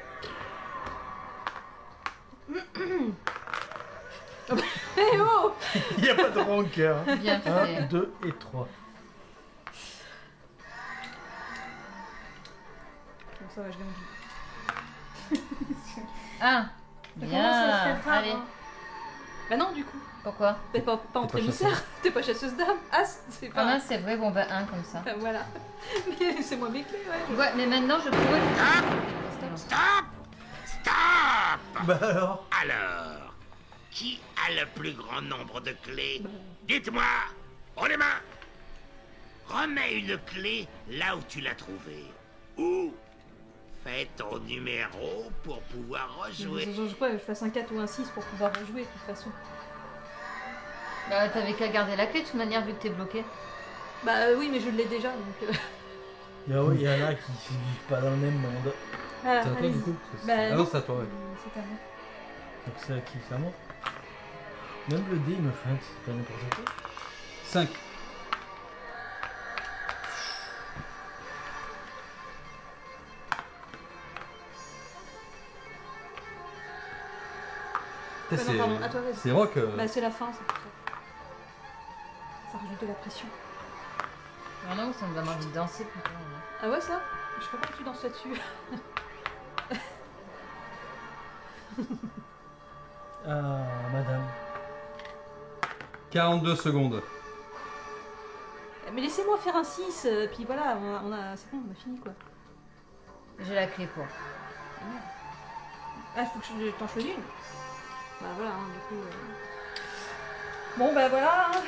Eh oh. Il n'y a pas de rancœur. Bien 1, fait. 2 et 3. Bon, ça va, je l'ai envie. Ah, Ça commence à se bien. faire rare, Allez, hein. Bah non, du coup. pourquoi? T'es pas en T'es pas émissaire. T'es pas chasseuse d'âme. Ah, c'est pas... Ah mince, c'est vrai, bon bah 1 comme ça. Enfin, voilà. Mais c'est moi mes clés, ouais. Ouais, mais maintenant je pourrais... Stop! Stop! Bah alors. Alors, qui a le plus grand nombre de clés? Dites-moi! Prends les mains! Remets une clé là où tu l'as trouvée. Ou fais ton numéro pour pouvoir rejouer. Je crois que je fasse un 4 ou un 6 pour pouvoir rejouer de toute façon. Bah t'avais qu'à garder la clé de toute manière vu que t'es bloqué. Bah oui, mais je l'ai déjà donc. Il y en a qui vivent pas dans le même monde. Voilà, C'est à toi allez-y. du coup. Bah, Ah non, non. c'est à toi, ouais. C'est à moi. Donc c'est à qui? C'est à moi. Même le dé il me feinte, c'est pas n'importe quoi. 5. Non, pardon, à toi, vas-y. C'est rock. Bah c'est la fin, c'est pour ça. Ça rajoute de la pression. Ah non, ça me donne envie de danser plutôt. Ouais. Ah ouais ça? Je crois pas que tu danses là-dessus. Ah, madame. 42 secondes. Mais laissez-moi faire un 6, puis voilà, c'est bon, on a fini quoi. J'ai la clé pour. Ah, faut que je t'en choisis une. Bah voilà, hein, du coup. Bon bah voilà, hein.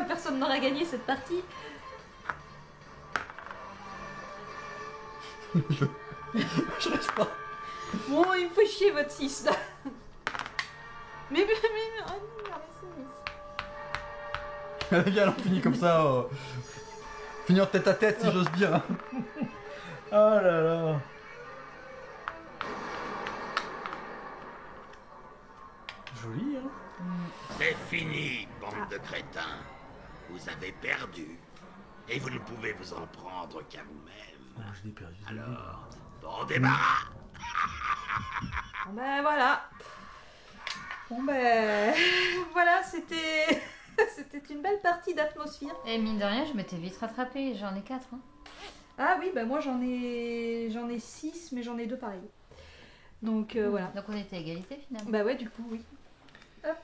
Personne n'aura gagné cette partie. Je reste pas. Bon, il me fait chier votre 6 là. Mais oh non, mais Viens, on finit comme ça. Finir tête à tête, si j'ose dire. Oh là là. Joli, hein? C'est fini, bande de crétins. vous avez perdu. Et vous ne pouvez vous en prendre qu'à vous-même. Ah, je l'ai perdu. Alors, bon débarras. Bon ben voilà. Bon ben voilà, c'était c'était une belle partie d'atmosphère. Et mine de rien, je m'étais vite rattrapée. J'en ai 4. Hein. Ah oui, ben moi j'en ai 6, mais j'en ai 2 pareils. Donc voilà. Donc on était à égalité finalement. Bah ouais, du coup, oui. Hop.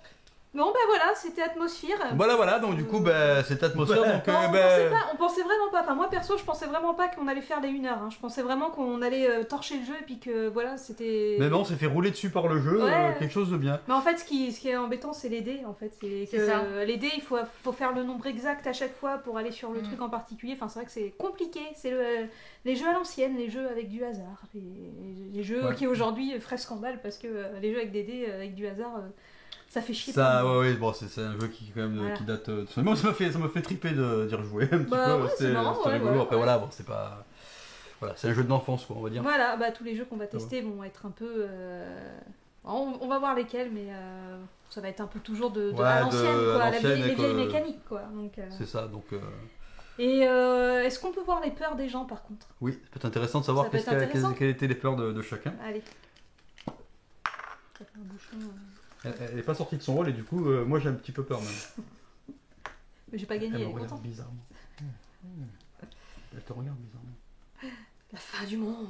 Bon, bah voilà, c'était atmosphère. Voilà, donc du coup, cette atmosphère, donc... Non, on pensait vraiment pas. Enfin, moi perso, je pensais vraiment pas qu'on allait faire les 1 heure. Hein. Je pensais vraiment qu'on allait torcher le jeu et puis que voilà, c'était. Mais non, on s'est fait rouler dessus par le jeu, Ouais. quelque chose de bien. Mais en fait, ce qui est embêtant, c'est les dés. En fait, c'est ça. que les dés, il faut faire le nombre exact à chaque fois pour aller sur le truc en particulier. Enfin, c'est vrai que c'est compliqué. C'est les jeux à l'ancienne, les jeux avec du hasard, les jeux qui aujourd'hui feraient scandale parce que les jeux avec des dés, avec du hasard. Ça fait chier. Ça, ouais, bon, c'est un jeu qui, quand même, Voilà. qui date. Moi, ça m'a fait triper d'y rejouer un petit Bah peu. ouais, c'est marrant, c'était ouais, rigolo. ouais, Après, ouais. voilà, bon, c'est pas. Voilà, c'est un jeu d'enfance, quoi, on va dire. Voilà, bah tous les jeux qu'on va tester vont être un peu. On va voir lesquels, mais ça va être un peu toujours de à l'ancienne, quoi, les vieilles mécaniques, quoi. Donc, C'est ça, donc. Et est-ce qu'on peut voir les peurs des gens, par contre? Oui, ça peut être intéressant de savoir Ça peut être intéressant. quelles étaient les peurs de chacun. Allez. Ça fait un bouchon. Elle n'est pas sortie de son rôle et du coup, moi j'ai un petit peu peur même. Mais j'ai pas gagné, Elle elle me est regarde contente. bizarrement. Elle te regarde bizarrement. La fin du monde.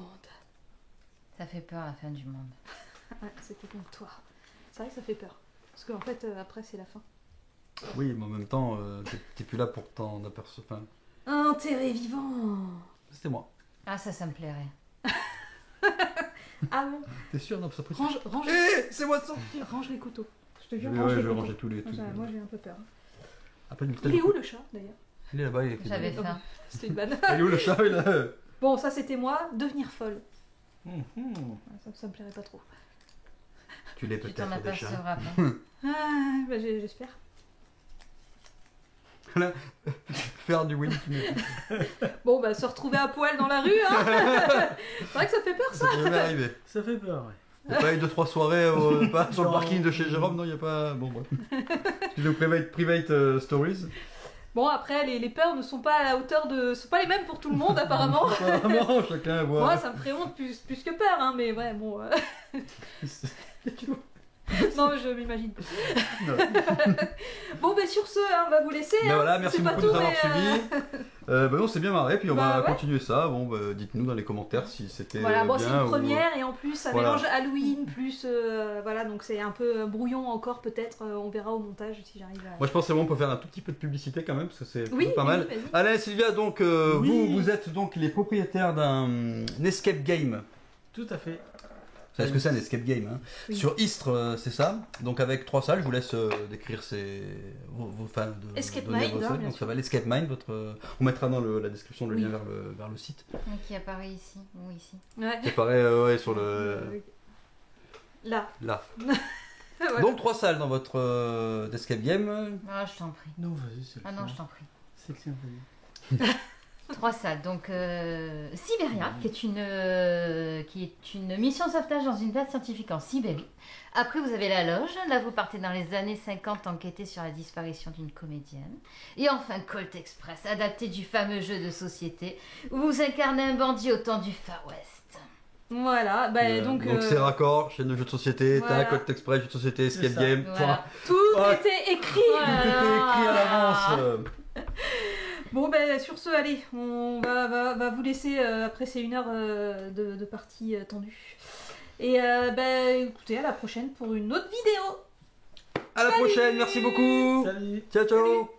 Ça fait peur la fin du monde. Ouais, c'était donc toi. C'est vrai que ça fait peur. Parce qu'en fait, après, c'est la fin. Oui, mais en même temps, t'es plus là pour t'en apercevoir. Intérêt vivant. C'était moi. Ah ça me plairait. Ah bon? T'es sûr? Non, ça peut Range, c'est moi de sortir. range les couteaux. Je te jure, Ouais, range je les vais couteaux. ranger tous les. Moi, j'ai un peu peur. Après, Il est où le chat, d'ailleurs? Il est là-bas, il est. J'avais Oh, faim. C'était une vanne. Il est où le chat? Il est là. Bon, ça c'était moi, devenir folle. Ça me plairait pas trop. Tu l'es Tu t'en peut-être déjà. apercevras pas. Ah, bah, j'espère. Faire du win. Bon, bah se retrouver à poil dans la rue, hein. C'est vrai que ça fait peur, ça. Ça peut jamais arriver. Ça fait peur, ouais. Il n'y a pas eu 2-3 soirées pas sur le parking de chez Jérôme, non, il n'y a pas. Bon, bref. Excusez-moi, private stories. Bon, après, les peurs ne sont pas à la hauteur de. sont pas les mêmes pour tout le monde, apparemment. Apparemment, chacun voit. Moi, ça me ferait honte plus que peur, hein, mais ouais, bon. Non, mais je m'imagine. Bon, bah sur ce, hein, on va vous laisser. Ben hein. voilà, merci C'est pas beaucoup tout, de nous avoir mais, suivis. Ben on s'est bien marré, puis on Bah va ouais. continuer ça. Bon, bah, dites-nous dans les commentaires si c'était Voilà, bon, c'est bien une ou- première et en plus ça Voilà. mélange Halloween plus voilà, donc c'est un peu brouillon encore peut-être. On verra au montage si j'arrive à. Moi je pense que c'est bon, on peut faire un tout petit peu de publicité quand même parce que c'est Oui, pas oui, mal. oui, vas-y. Allez Sylvia, donc Oui. vous êtes donc les propriétaires d'un escape game. Tout à fait. Vous savez ce que c'est un escape game hein Oui. Sur Istres, c'est ça. Donc avec 3 salles, je vous laisse décrire vos fans de Escape donner Mind, vos hein, salles. bien Donc ça sûr. va l'Escape Mind, on mettra dans la description le Oui. lien vers le site. Qui apparaît ici ou ici. Ouais. C'est pareil ouais, sur le Là. là. Voilà. Donc 3 salles dans votre escape game. Ah, je t'en prie. Non, vas-y, c'est le Ah non, tien. je t'en prie. C'est le tien, vas-y. 3 salles. Donc, Sibéria, qui est une mission de sauvetage dans une base scientifique en Sibérie. Après, vous avez la loge. Là, vous partez dans les années 50 enquêter sur la disparition d'une comédienne. Et enfin, Colt Express, adapté du fameux jeu de société où vous incarnez un bandit au temps du Far West. Voilà, bah donc. c'est raccord, chaîne de jeux de société, voilà. t'as Colt Express, jeux de société, C'est escape ça. game. Voilà. Tout Ouais. était écrit. Voilà. Tout était écrit à l'avance. Bon, ben sur ce, allez, on va vous laisser. Après, c'est 1 heure de partie tendue. Et ben écoutez, à la prochaine pour une autre vidéo. À la prochaine, merci beaucoup. Salut. Ciao ciao. Salut.